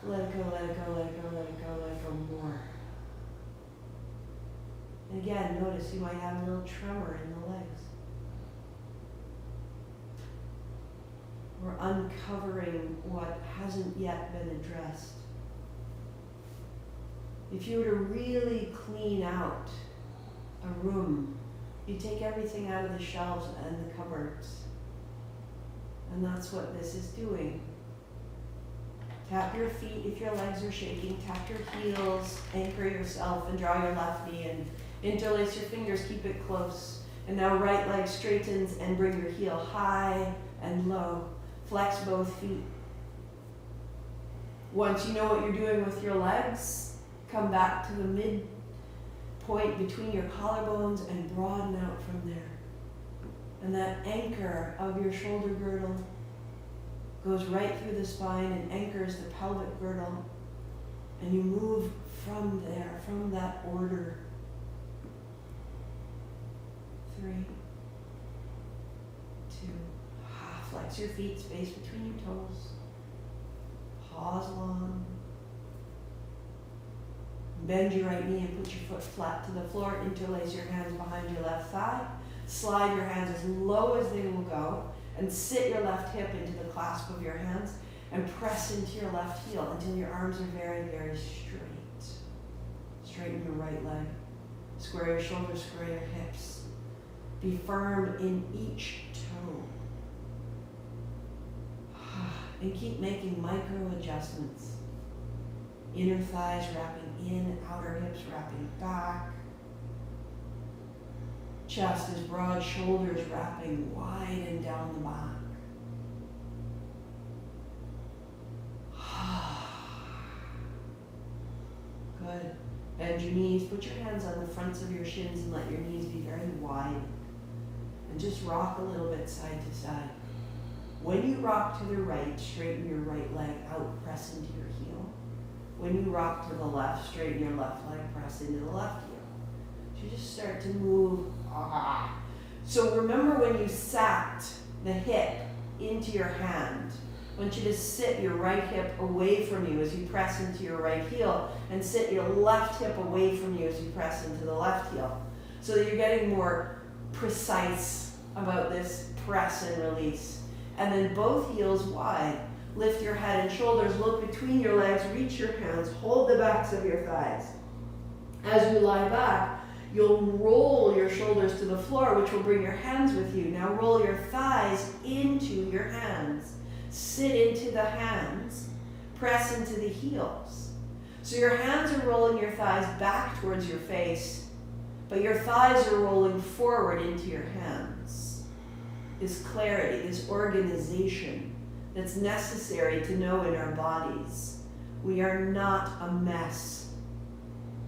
Let it go, let it go, let it go, let it go, let it go more. And again, notice you might have a little tremor in the legs. We're uncovering what hasn't yet been addressed. If you were to really clean out a room, you take everything out of the shelves and the cupboards. And that's what this is doing. Tap your feet if your legs are shaking. Tap your heels, anchor yourself, and draw your left knee in. Interlace your fingers, keep it close. And now right leg straightens and bring your heel high and low. Flex both feet. Once you know what you're doing with your legs, come back to the midpoint between your collarbones and broaden out from there. And that anchor of your shoulder girdle goes right through the spine and anchors the pelvic girdle. And you move from there, from that order. 3, 2, flex your feet, space between your toes. Pause long. Bend your right knee and put your foot flat to the floor. Interlace your hands behind your left thigh. Slide your hands as low as they will go. And sit your left hip into the clasp of your hands. And press into your left heel until your arms are very, very straight. Straighten your right leg. Square your shoulders, square your hips. Be firm in each toe. And keep making micro adjustments. Inner thighs wrapping in, outer hips wrapping back. Chest is broad, shoulders wrapping wide and down the back. Good. Bend your knees, put your hands on the fronts of your shins and let your knees be very wide. And just rock a little bit side to side. When you rock to the right, straighten your right leg out, press into your heel. When you rock to the left, straighten your left leg, press into the left heel. So you just start to move. So remember when you sat the hip into your hand, I want you to sit your right hip away from you as you press into your right heel, and sit your left hip away from you as you press into the left heel. So that you're getting more precise about this press and release. And then both heels wide. lift your head and shoulders, look between your legs, reach your hands, hold the backs of your thighs. As you lie back, you'll roll your shoulders to the floor, which will bring your hands with you. Now roll your thighs into your hands. Sit into the hands. Press into the heels. So your hands are rolling your thighs back towards your face, but your thighs are rolling forward into your hands. This clarity, this organization that's necessary to know in our bodies. We are not a mess.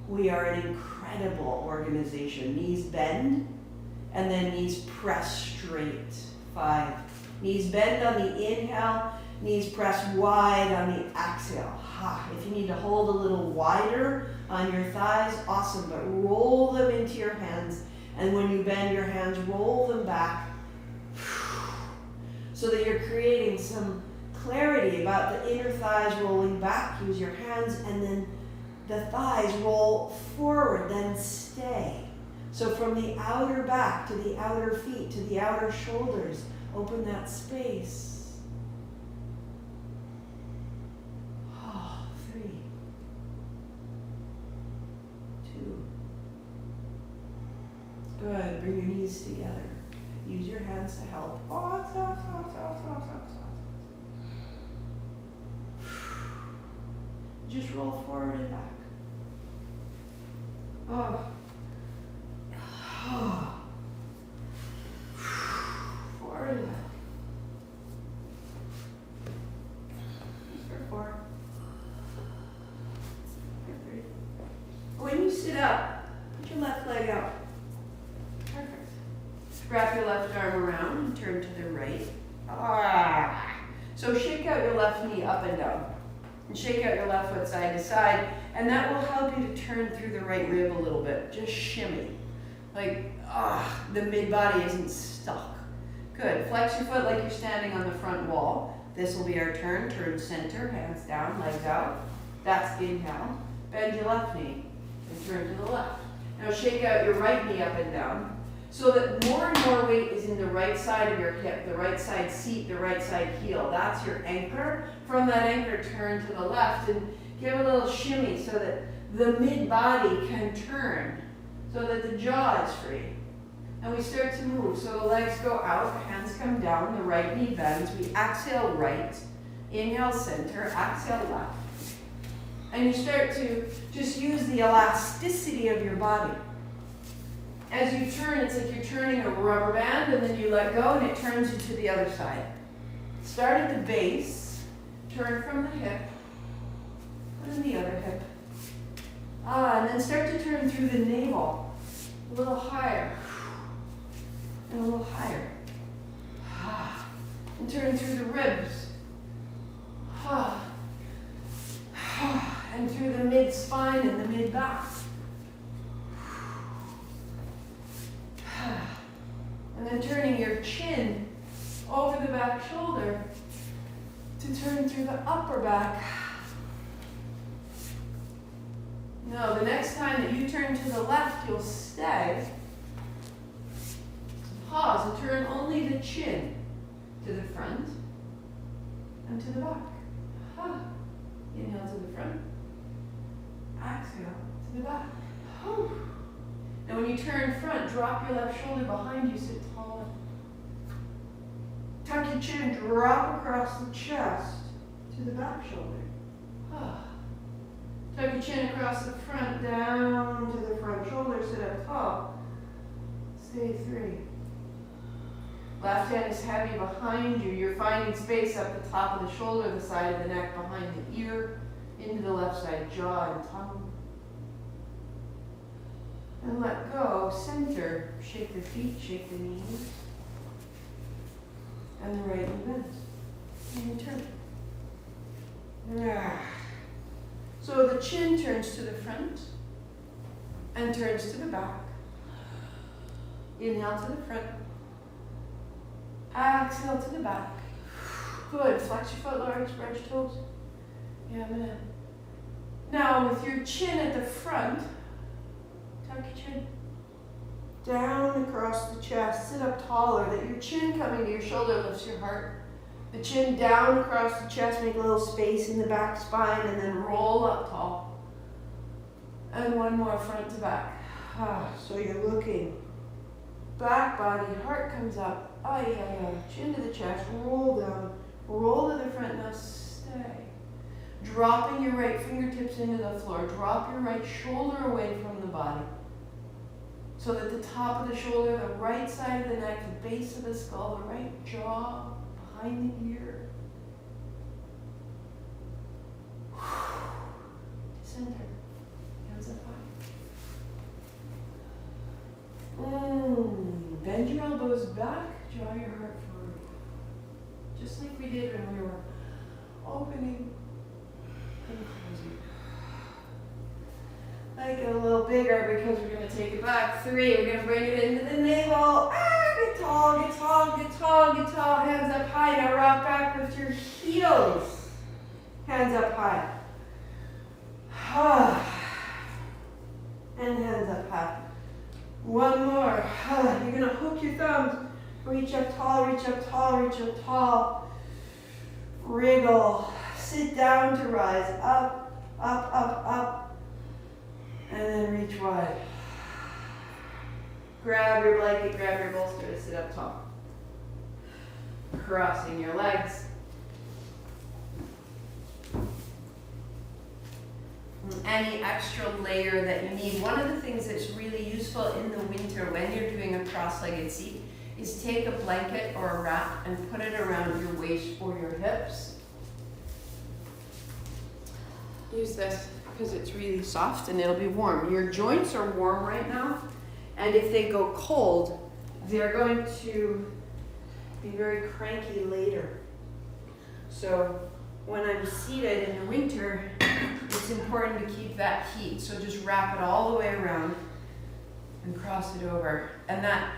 We are an incredible organization. Knees bend, and then knees press straight. 5. Knees bend on the inhale, knees press wide on the exhale. If you need to hold a little wider on your thighs, awesome, but roll them into your hands, and when you bend your hands, roll them back so that you're creating some clarity about the inner thighs rolling back. Use your hands, and then the thighs roll forward, then stay. So from the outer back to the outer feet to the outer shoulders, open that space. 3, 2. Good. Bring your knees together. Use your hands to help. Just roll forward and back. Forward and back. Just for 4. For 3. When you sit up, put your left leg out. Perfect. Wrap your left arm around and turn to the right. So shake out your left knee up and down. And shake out your left foot side to side, and that will help you to turn through the right rib a little bit. Just shimmy. Like, the mid-body isn't stuck. Good. Flex your foot like you're standing on the front wall. This will be our turn. Turn center, hands down, legs out. That's inhale. Bend your left knee and turn to the left. Now shake out your right knee up and down so that more and more weight is in the right side of your hip, the right side seat, the right side heel. That's your anchor. From that anchor, turn to the left and give a little shimmy so that the mid-body can turn, so that the jaw is free. And we start to move. So the legs go out, the hands come down, the right knee bends. We exhale right, inhale center, exhale left. And you start to just use the elasticity of your body. As you turn, it's like you're turning a rubber band, and then you let go and it turns you to the other side. Start at the base, turn from the hip, put in the other hip. And then start to turn through the navel, a little higher, and a little higher. And turn through the ribs. And through the mid-spine and the mid-back. And then turning your chin over the back shoulder to turn through the upper back. No, the next time that you turn to the left, you'll stay. Pause and turn only the chin to the front and to the back. Inhale to the front. Exhale to the back. Now when you turn front, drop your left shoulder behind you, sit taller. Tuck your chin, drop across the chest to the back shoulder. Tuck your chin across the front, down to the front shoulder, sit up tall. Stay 3. Left hand is heavy behind you. You're finding space up the top of the shoulder, the side of the neck, behind the ear, into the left side jaw and tongue. And let go, center, shake the feet, shake the knees, and the right knee bends. And you turn. So the chin turns to the front and turns to the back. Inhale to the front. Exhale to the back. Good. Flex your foot, large, spread your toes. Yeah, man. Now with your chin at the front, tuck your chin down across the chest. Sit up taller, that your chin coming to your shoulder lifts your heart. The chin down across the chest, make a little space in the back spine, and then roll up tall. And one more front to back. So you're looking. Back body, heart comes up. Chin to the chest, roll down. Roll to the front, now stay. Dropping your right fingertips into the floor. Drop your right shoulder away from the body. So that the top of the shoulder, the right side of the neck, the base of the skull, the right jaw, behind the ear. Center. Hands up high. Bend your elbows back, draw your heart forward. Just like we did when we were opening and closing. Make it a little bigger because we're going to take it back. 3, we're going to bring it into the navel. Get tall, get tall, get tall, get tall. Hands up high. Now rock back with your heels. Hands up high. And hands up high. One more. You're going to hook your thumbs. Reach up tall, reach up tall, reach up tall. Wriggle. Sit down to rise. Up, up, up, up. And then reach wide. Grab your blanket, grab your bolster to sit up tall. Crossing your legs. Any extra layer that you need. One of the things that's really useful in the winter when you're doing a cross-legged seat is take a blanket or a wrap and put it around your waist or your hips. Use this because it's really soft and it'll be warm. Your joints are warm right now, and if they go cold, they're going to be very cranky later. So when I'm seated in the winter, it's important to keep that heat. So just wrap it all the way around and cross it over. And that,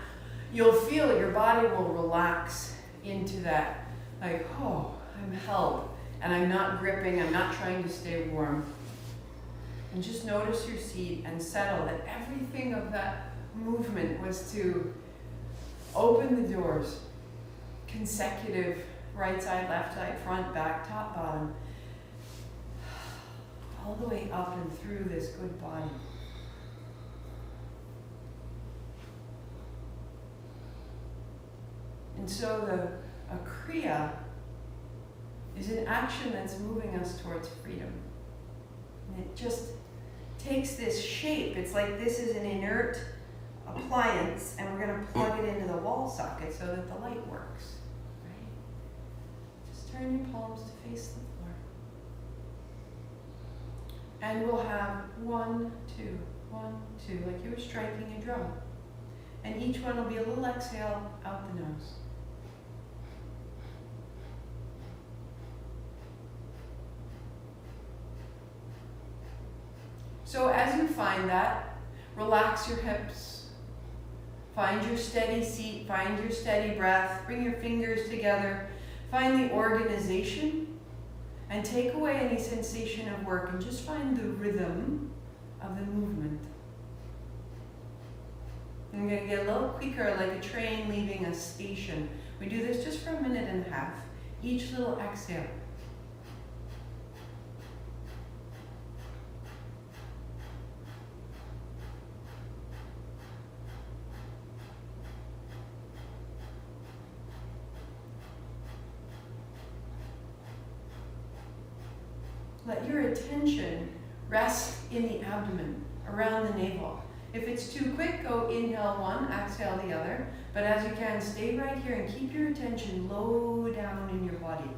you'll feel your body will relax into that, like, oh, I'm held. And I'm not gripping, I'm not trying to stay warm. And just notice your seat and settle that everything of that movement was to open the doors, consecutive, right side, left side, front, back, top, bottom, all the way up and through this good body. And so a KRIYA is an action that's moving us towards freedom. And it just takes this shape. It's like this is an inert appliance, and we're going to plug it into the wall socket so that the light works. Right? Just turn your palms to face the floor. And we'll have 1, 2, 1, 2, like you were striking a drum. And each one will be a little exhale out the nose. So as you find that, relax your hips. Find your steady seat, find your steady breath, bring your fingers together, find the organization, and take away any sensation of work and just find the rhythm of the movement. I'm going to get a little quicker, like a train leaving a station. We do this just for a minute and a half. Each little exhale. Let your attention rest in the abdomen, around the navel. If it's too quick, go inhale one, exhale the other. But as you can, stay right here and keep your attention low down in your body.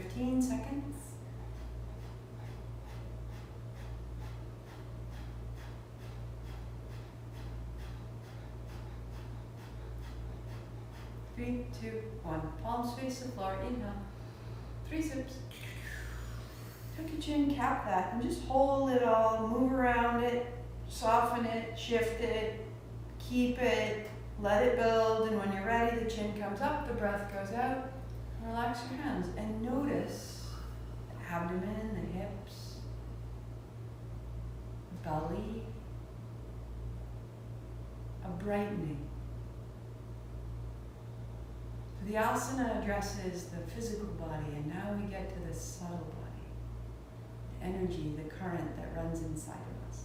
15 seconds. Three, two, one. Palms face the floor. Inhale. 3 sips. Tuck your chin, cap that, and just hold it all. Move around it, soften it, shift it, keep it, let it build. And when you're ready, the chin comes up, the breath goes out. Relax your hands and notice the abdomen, the hips, the belly, a brightening. The asana addresses the physical body, and now we get to the subtle body, the energy, the current that runs inside of us.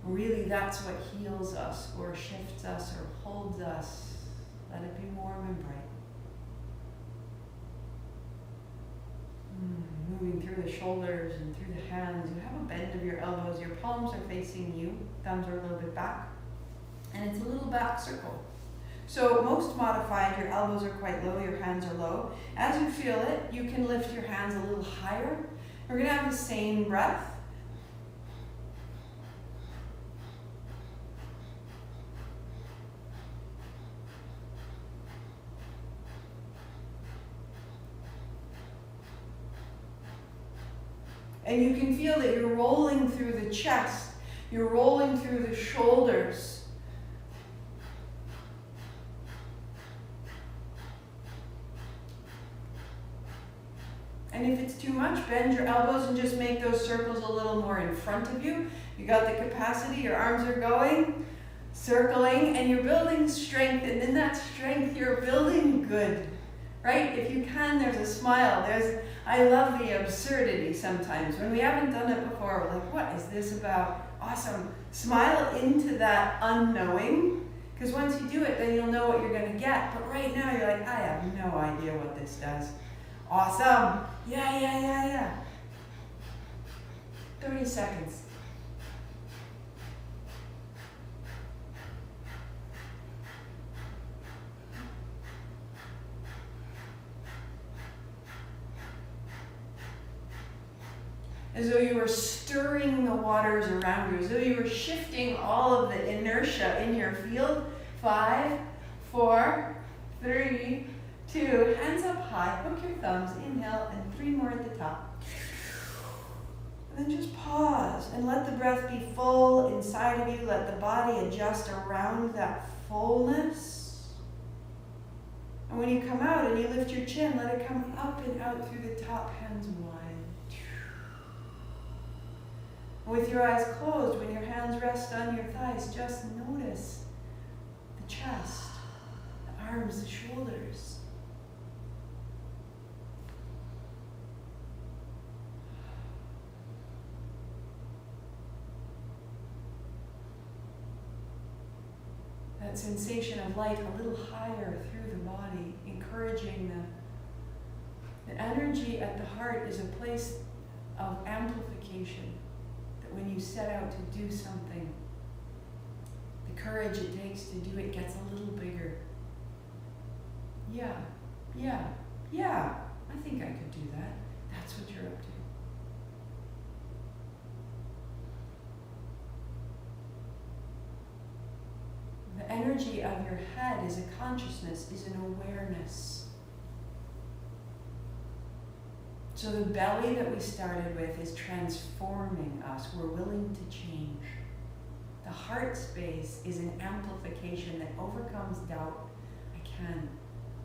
Really, that's what heals us, or shifts us, or holds us. Let it be warm and bright. Moving through the shoulders and through the hands. You have a bend of your elbows. Your palms are facing you. Thumbs are a little bit back. And it's a little back circle. So most modified, your elbows are quite low, your hands are low. As you feel it, you can lift your hands a little higher. We're going to have the same breath. And you can feel that you're rolling through the chest, you're rolling through the shoulders. And if it's too much, bend your elbows and just make those circles a little more in front of you. You got the capacity, your arms are going, circling, and you're building strength. And in that strength, you're building good, right? If you can, there's a smile. I love the absurdity sometimes. When we haven't done it before, we're like, what is this about? Awesome. Smile into that unknowing, because once you do it, then you'll know what you're going to get. But right now, you're like, I have no idea what this does. Awesome. Yeah. 30 seconds. As though you were stirring the waters around you, as though you were shifting all of the inertia in your field. 5, 4, 3, 2, hands up high, hook your thumbs, inhale, and 3 more at the top. And then just pause and let the breath be full inside of you. Let the body adjust around that fullness. And when you come out and you lift your chin, let it come up and out through the top, hands wide. With your eyes closed, when your hands rest on your thighs, just notice the chest, the arms, the shoulders. That sensation of light a little higher through the body, encouraging the energy at the heart is a place of amplification. That when you set out to do something, the courage it takes to do it gets a little bigger. Yeah, I think I could do that. That's what you're up to. The energy of your head is a consciousness, is an awareness. So the belly that we started with is transforming us. We're willing to change. The heart space is an amplification that overcomes doubt. I can.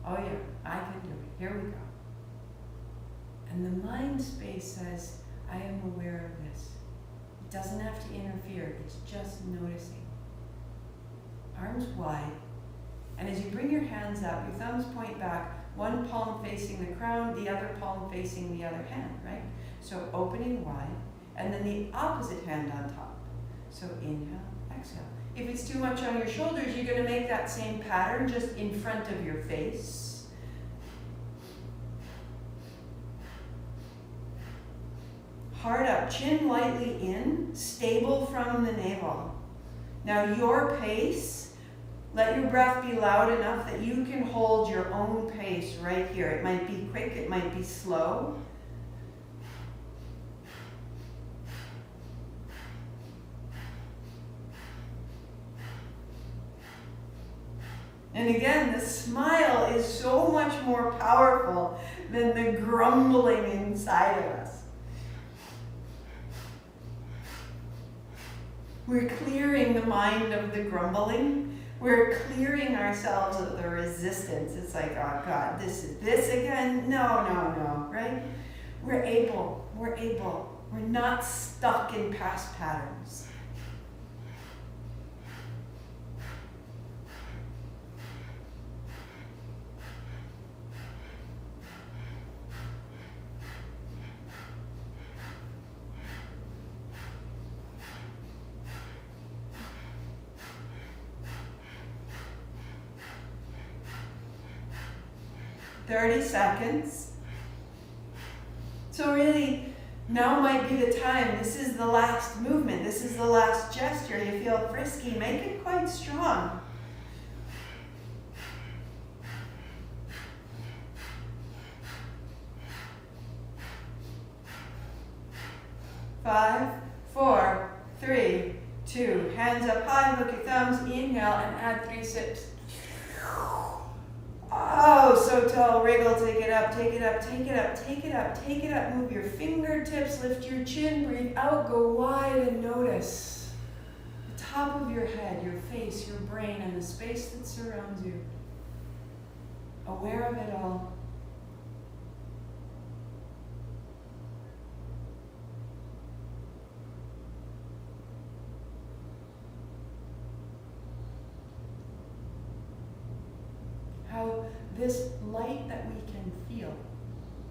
Oh yeah, I can do it. Here we go. And the mind space says, I am aware of this. It doesn't have to interfere. It's just noticing. Arms wide. And as you bring your hands up, your thumbs point back, one palm facing the crown, the other palm facing the other hand, right? So opening wide, and then the opposite hand on top. So inhale, exhale. If it's too much on your shoulders, you're going to make that same pattern just in front of your face. Heart up, chin lightly in, stable from the navel. Now your pace, Let your breath be loud enough that you can hold your own pace right here. It might be quick, it might be slow. And again, the smile is so much more powerful than the grumbling inside of us. We're clearing the mind of the grumbling. We're clearing ourselves of the resistance. It's like, oh God, this is this again? No, right? We're able. We're not stuck in past patterns. "30 seconds. So really, now might be the time. This is the last movement. This is the last gesture. You feel frisky. Make it quite strong. 5, 4, 3, 2. Hands up high, look at thumbs. Inhale and add 3 sips. Oh, so tall. Wriggle, take it up, take it up, take it up, take it up, take it up. Move your fingertips, lift your chin, breathe out, go wide and notice the top of your head, your face, your brain, and the space that surrounds you. Aware of it all. How this light that we can feel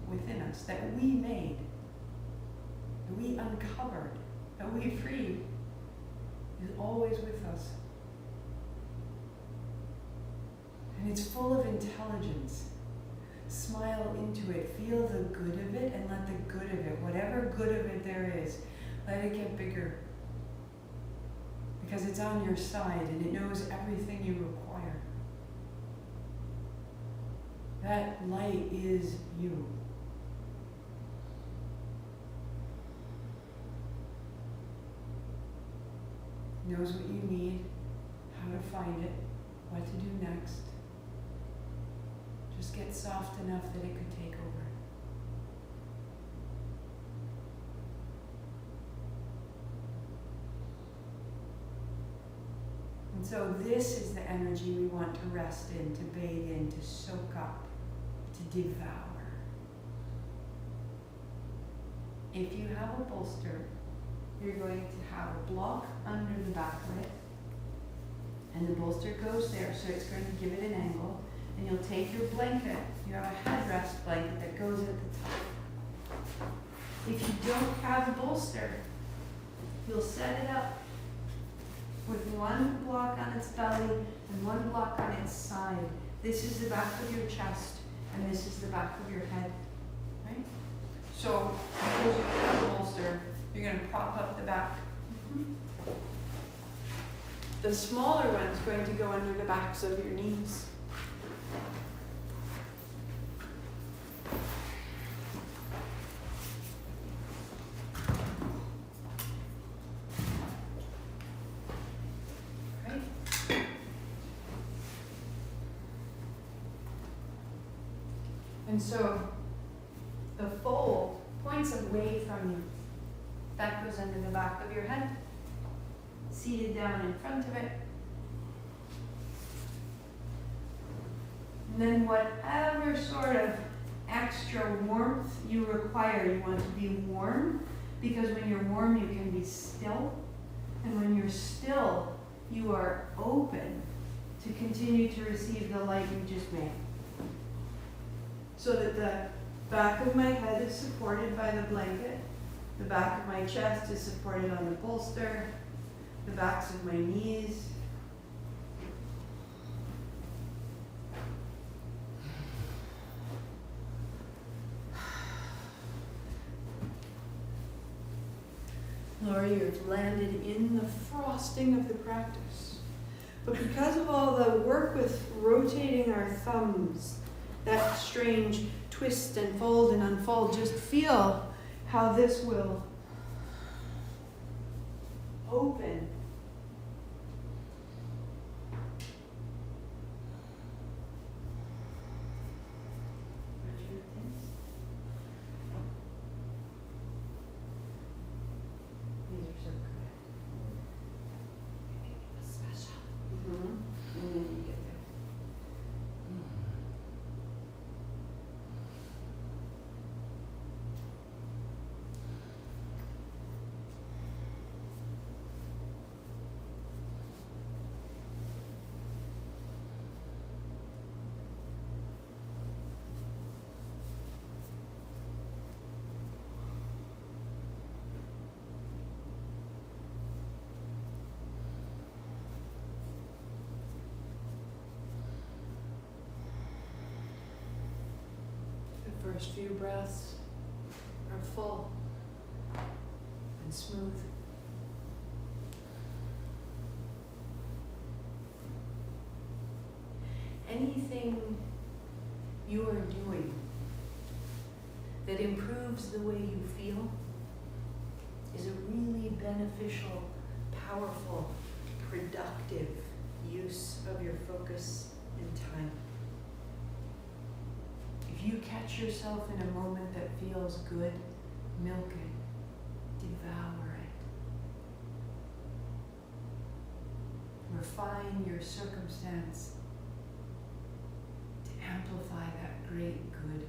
within us, that we made, that we uncovered, that we freed, is always with us. And it's full of intelligence. Smile into it, feel the good of it, and let the good of it, whatever good of it there is, let it get bigger. Because it's on your side and it knows everything you require. That light is you. Knows what you need, how to find it, what to do next. Just get soft enough that it could take over. And so this is the energy we want to rest in, to bathe in, to soak up, to devour. If you have a bolster, you're going to have a block under the back of it, and the bolster goes there, so it's going to give it an angle, and you'll take your blanket, you have a headrest blanket that goes at the top. If you don't have a bolster, you'll set it up with one block on its belly and one block on its side. This is the back of your chest, and this is the back of your head, right? So, because you have a bolster, you're going to prop up the back. The smaller one's going to go under the backs of your knees. Right? And so the fold points away from you. That goes under the back of your head, seated down in front of it. And then whatever sort of extra warmth you require, you want to be warm, because when you're warm you can be still. And when you're still, you are open to continue to receive the light you just made. So that the back of my head is supported by the blanket. The back of my chest is supported on the bolster, the backs of my knees. Laura, you've landed in the frosting of the practice. But because of all the work with rotating our thumbs, that strange twist and fold and unfold, just feel how this will open. These are so good. Special. And then you get there. The first few breaths are full and smooth. Anything you are doing that improves the way you feel is a really beneficial, powerful, productive use of your focus and time. If you catch yourself in a moment that feels good, milk it, devour it. Refine your circumstance to amplify that great good.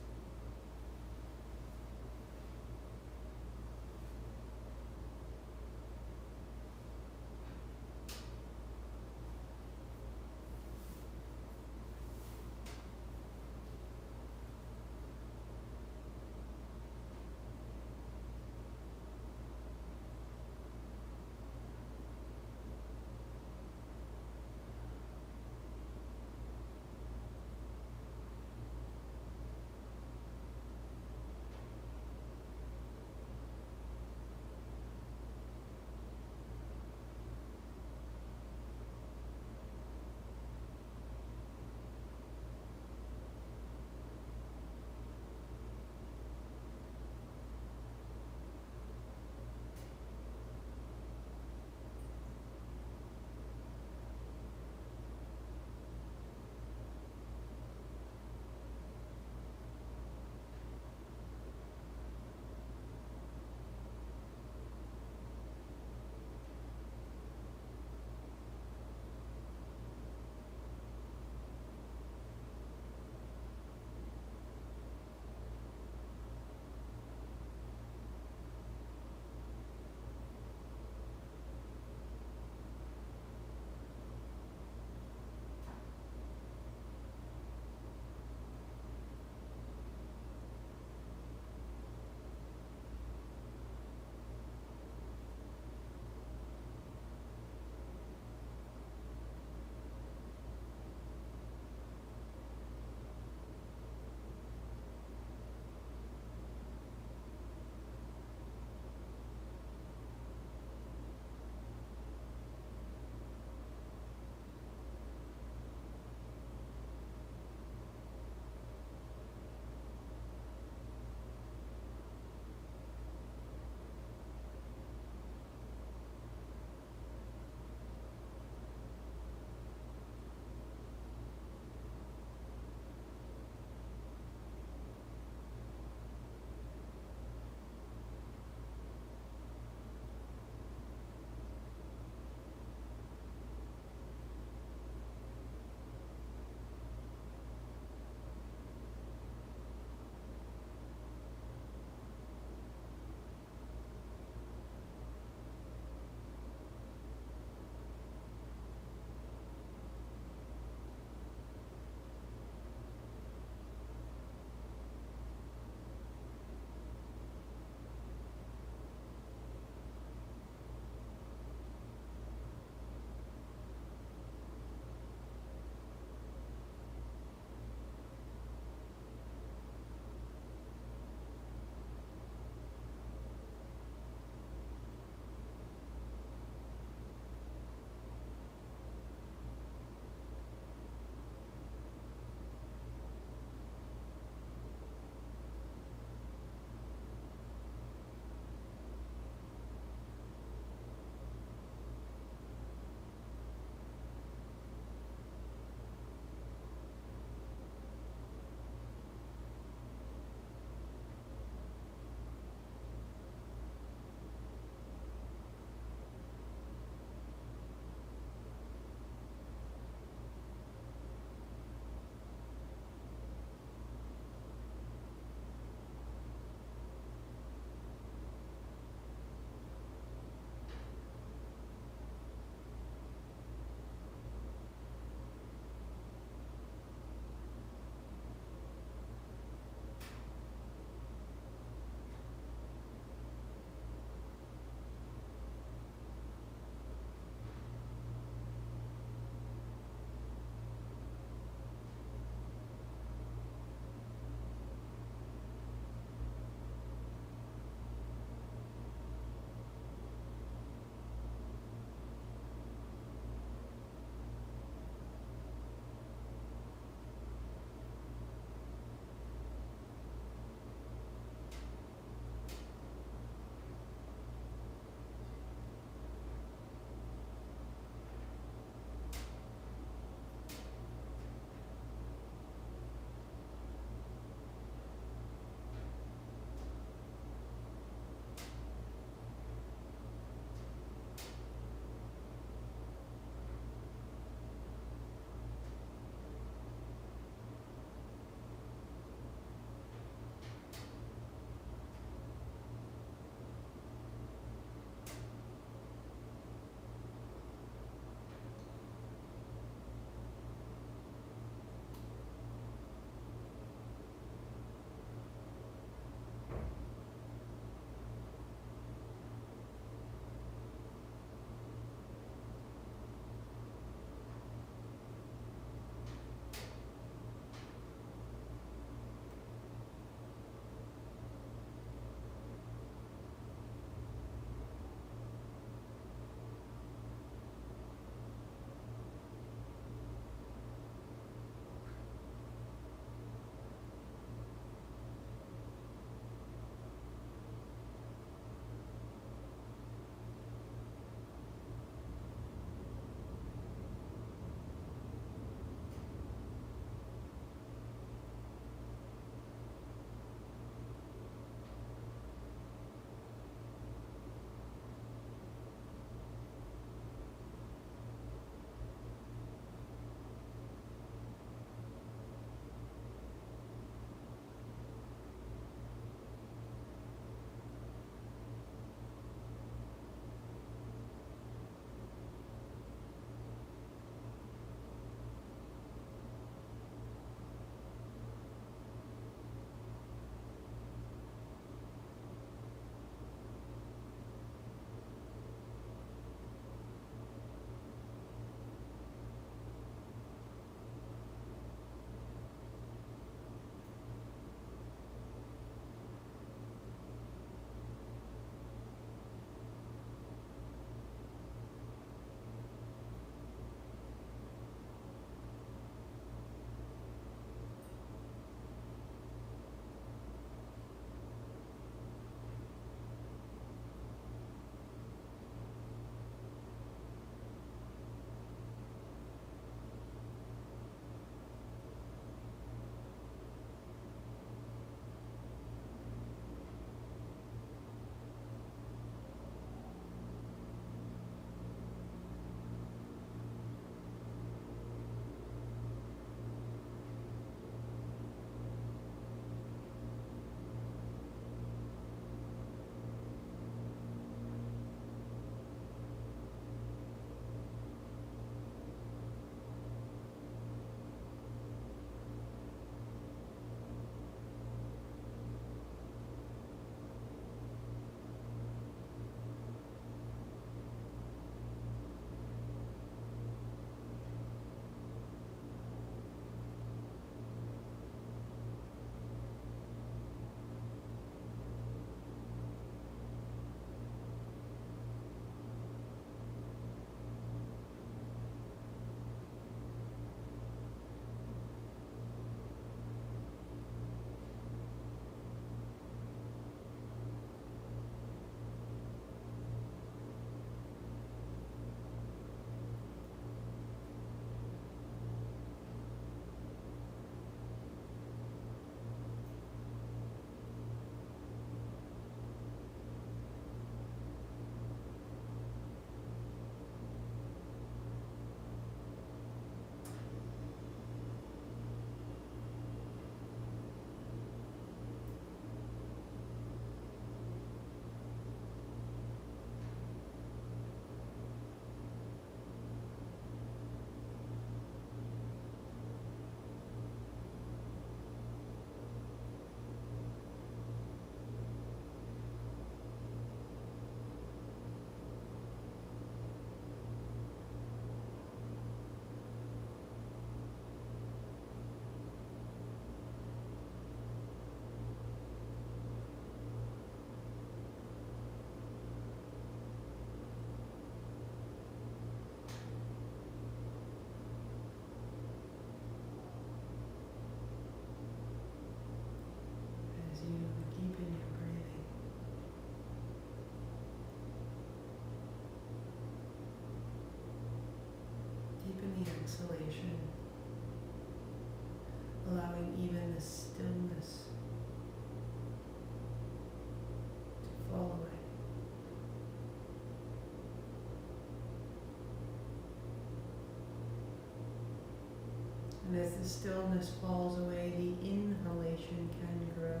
And as the stillness falls away, the inhalation can grow,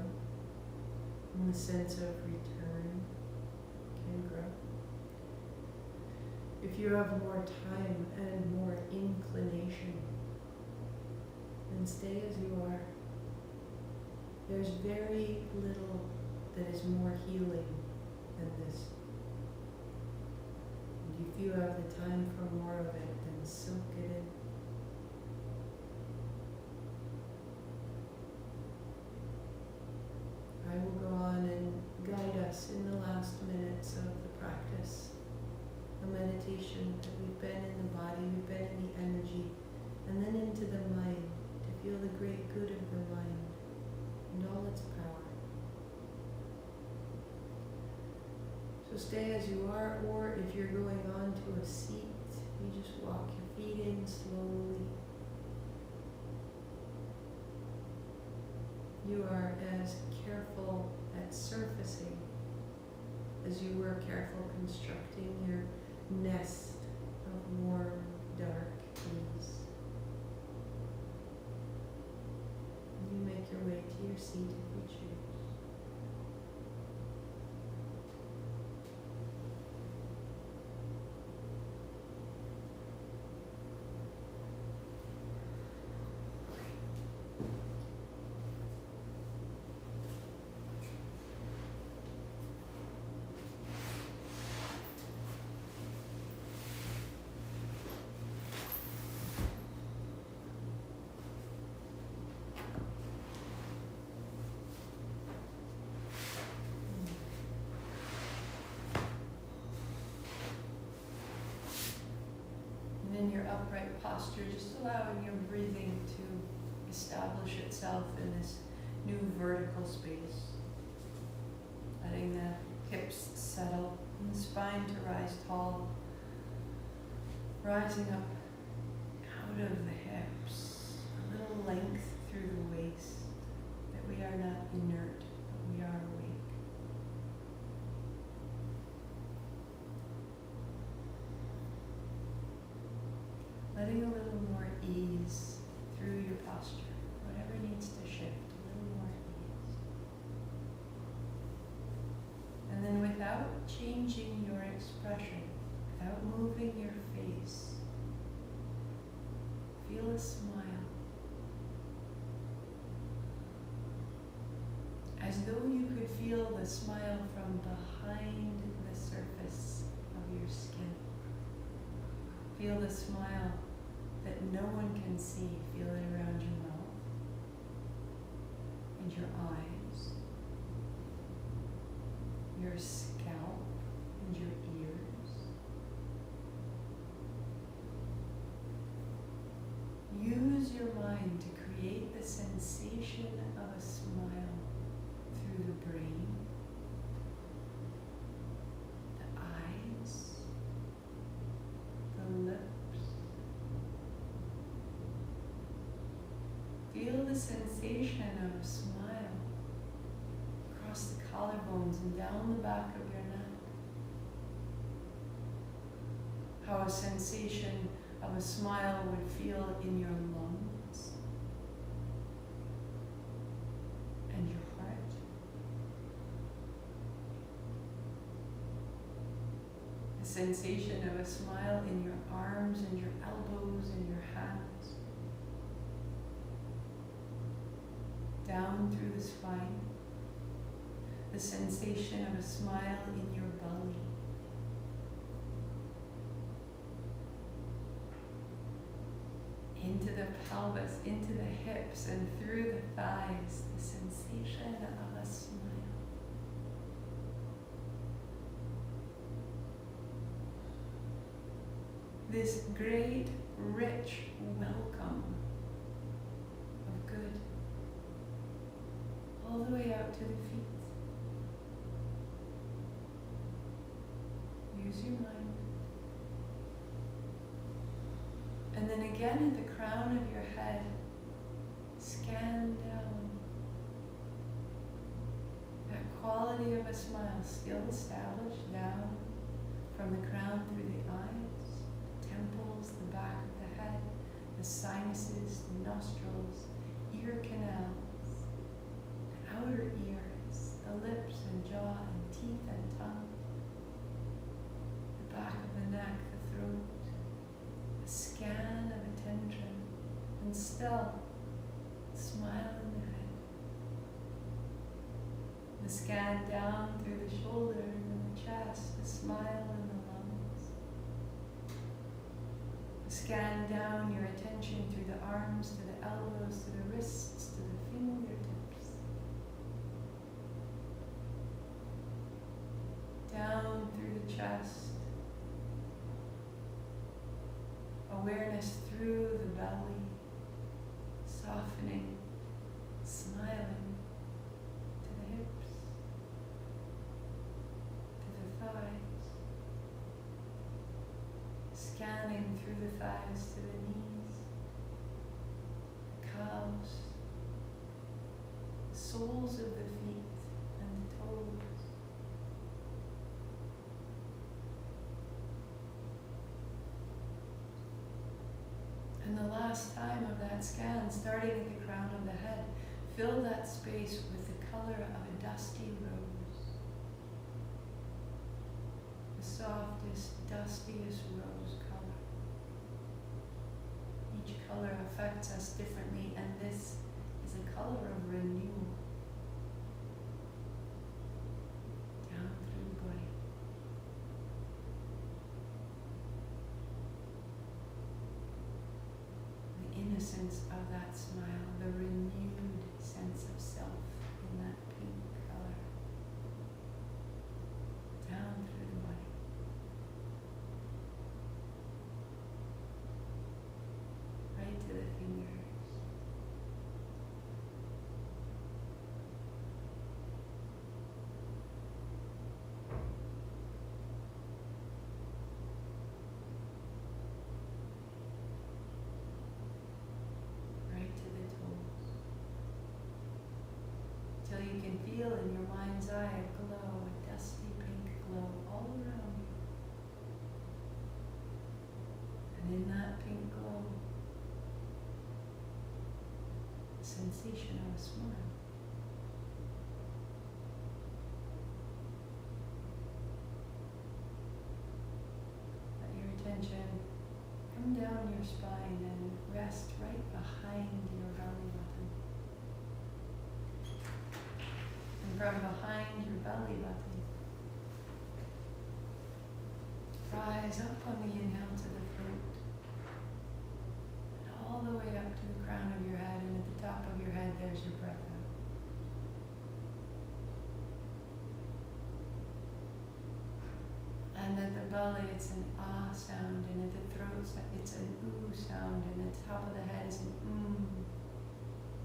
and the sense of return can grow. If you have more time and more inclination, then stay as you are. There's very little that is more healing than this. And if you have the time for more of it, then soak it in. I will go on and guide us in the last minutes of the practice, a meditation that we've been in the body, we've been in the energy, and then into the mind, to feel the great good of the mind and all its power. So stay as you are, or if you're going on to a seat, you just walk your feet in slowly. You are as careful at surfacing as you were careful constructing your nest of warm, dark ease. You make your way to your seat if you choose. In your upright posture, just allowing your breathing to establish itself in this new vertical space. Letting the hips settle and the spine to rise tall. Rising up out of the hips, a little length through the waist, that we are not inert, but we are awake. Letting a little more ease through your posture, whatever needs to shift, a little more ease. And then without changing your expression, without moving your face, feel a smile. As though you could feel the smile from behind the surface of your skin. Feel the smile that no one can see. Feel it around your mouth and your eyes, your scalp and your ears. Use your mind to create the sensation of a smile through the brain, the eyes, the lips. Feel the sensation of a smile across the collarbones and down the back of your neck. How a sensation of a smile would feel in your lungs and your heart. The sensation of a smile in your arms and your elbows and your hands. Down through the spine, the sensation of a smile in your belly. Into the pelvis, into the hips, and through the thighs, the sensation of a smile. This great, rich welcome of good. All the way out to the feet. Use your mind. And then again at the crown of your head, scan down. That quality of a smile still established down from the crown through the eyes, temples, the back of the head, the sinuses, the nostrils, ear canals, the outer ears, the lips and jaw and teeth and tongue, the back of the neck, the throat, a scan of attention, and still smile in the head. The scan down through the shoulders and the chest, the smile in the lungs. The scan down your attention through the arms, to the elbows, to the wrists, to the fingertips. Down through the chest. Awareness through the belly, softening, smiling to the hips, to the thighs, scanning through the thighs to the knees, the calves, the soles of the feet and the toes. And the last time of that scan, starting at the crown of the head, fill that space with the color of a dusty rose. The softest, dustiest rose color. Each color affects us differently, and this is a color of renewal. Down through the body. Innocence of that smile, the renewed sense of self in that pink color. Down through the body. Right to the fingers. Till you can feel in your mind's eye a glow, a dusty pink glow all around you. And in that pink glow, the sensation of a smile. Let your attention come down your spine and rest right behind your belly button. From behind your belly button, rise up on the inhale to the throat, and all the way up to the crown of your head, and at the top of your head there's your breath out. And at the belly it's an ah sound, and at the throat it's an ooh sound, and at the top of the head is an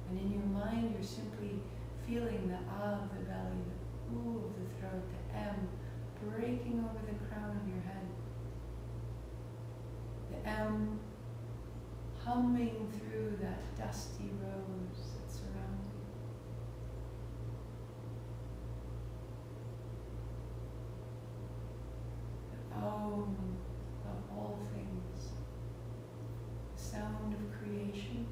And in your mind you're simply feeling the ah of the belly, the ooh of the throat, the M breaking over the crown of your head. The M humming through that dusty rose that surrounds you. The Om of all things. The sound of creation.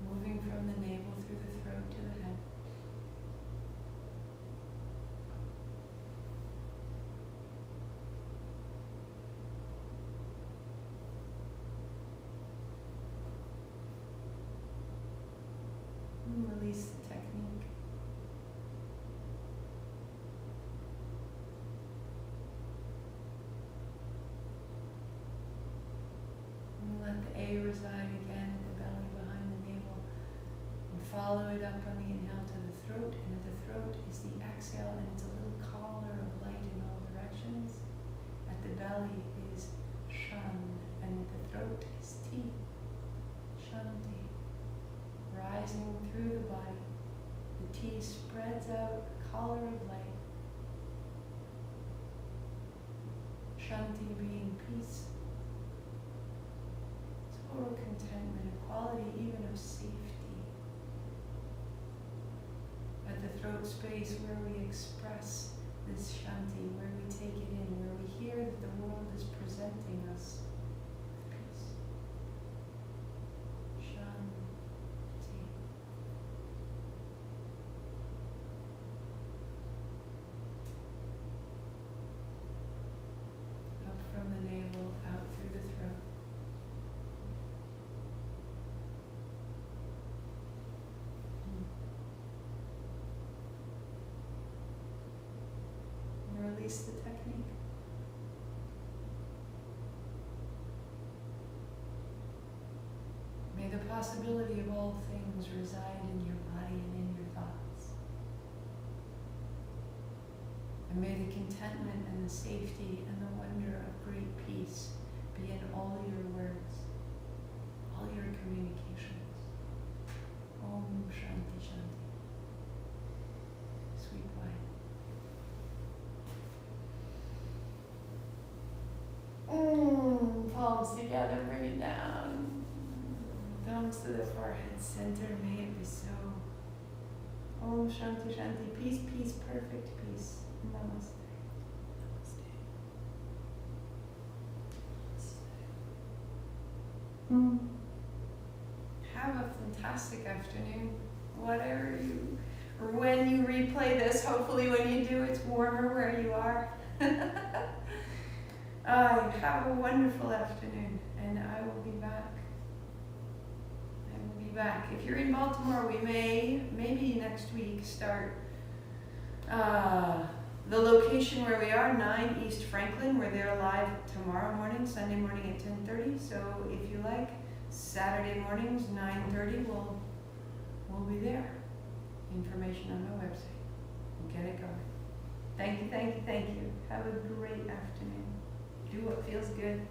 Moving from the navel through the throat to the head. And release the technique. And let the A reside again at the belly behind the navel. And follow it up on the inhale to the throat, and at the throat is the exhale, and it's a little collar of light in all directions. At the belly is Shan, and at the throat is Ti, Shanti, rising through the body. The Ti spreads out a collar of light. Shanti being peace, total contentment, a quality even of safety. At the throat space where we express this Shanti, where we take it in, where we hear that the world is presenting us release the technique. May the possibility of all things reside in your body and in your thoughts. And may the contentment and the safety and the wonder of great peace be in all your words, all your communications. Om Shanti Shanti. Sweet wine. Palms together, bring it down. Thumbs to the forehead center, may it be so. Om Shanti Shanti. Peace, peace, perfect peace. Namaste. Have a fantastic afternoon. Whatever you, or when you replay this, hopefully when you do, it's warmer where you are. Have a wonderful afternoon, and I will be back. If you're in Baltimore, we maybe next week, start the location where we are, 9 East Franklin. We're there live tomorrow morning, Sunday morning at 10:30. So if you like, Saturday mornings, 9:30, we'll be there. Information on my website. We'll get it going. Thank you, thank you, thank you. Have a great afternoon. Do what feels good.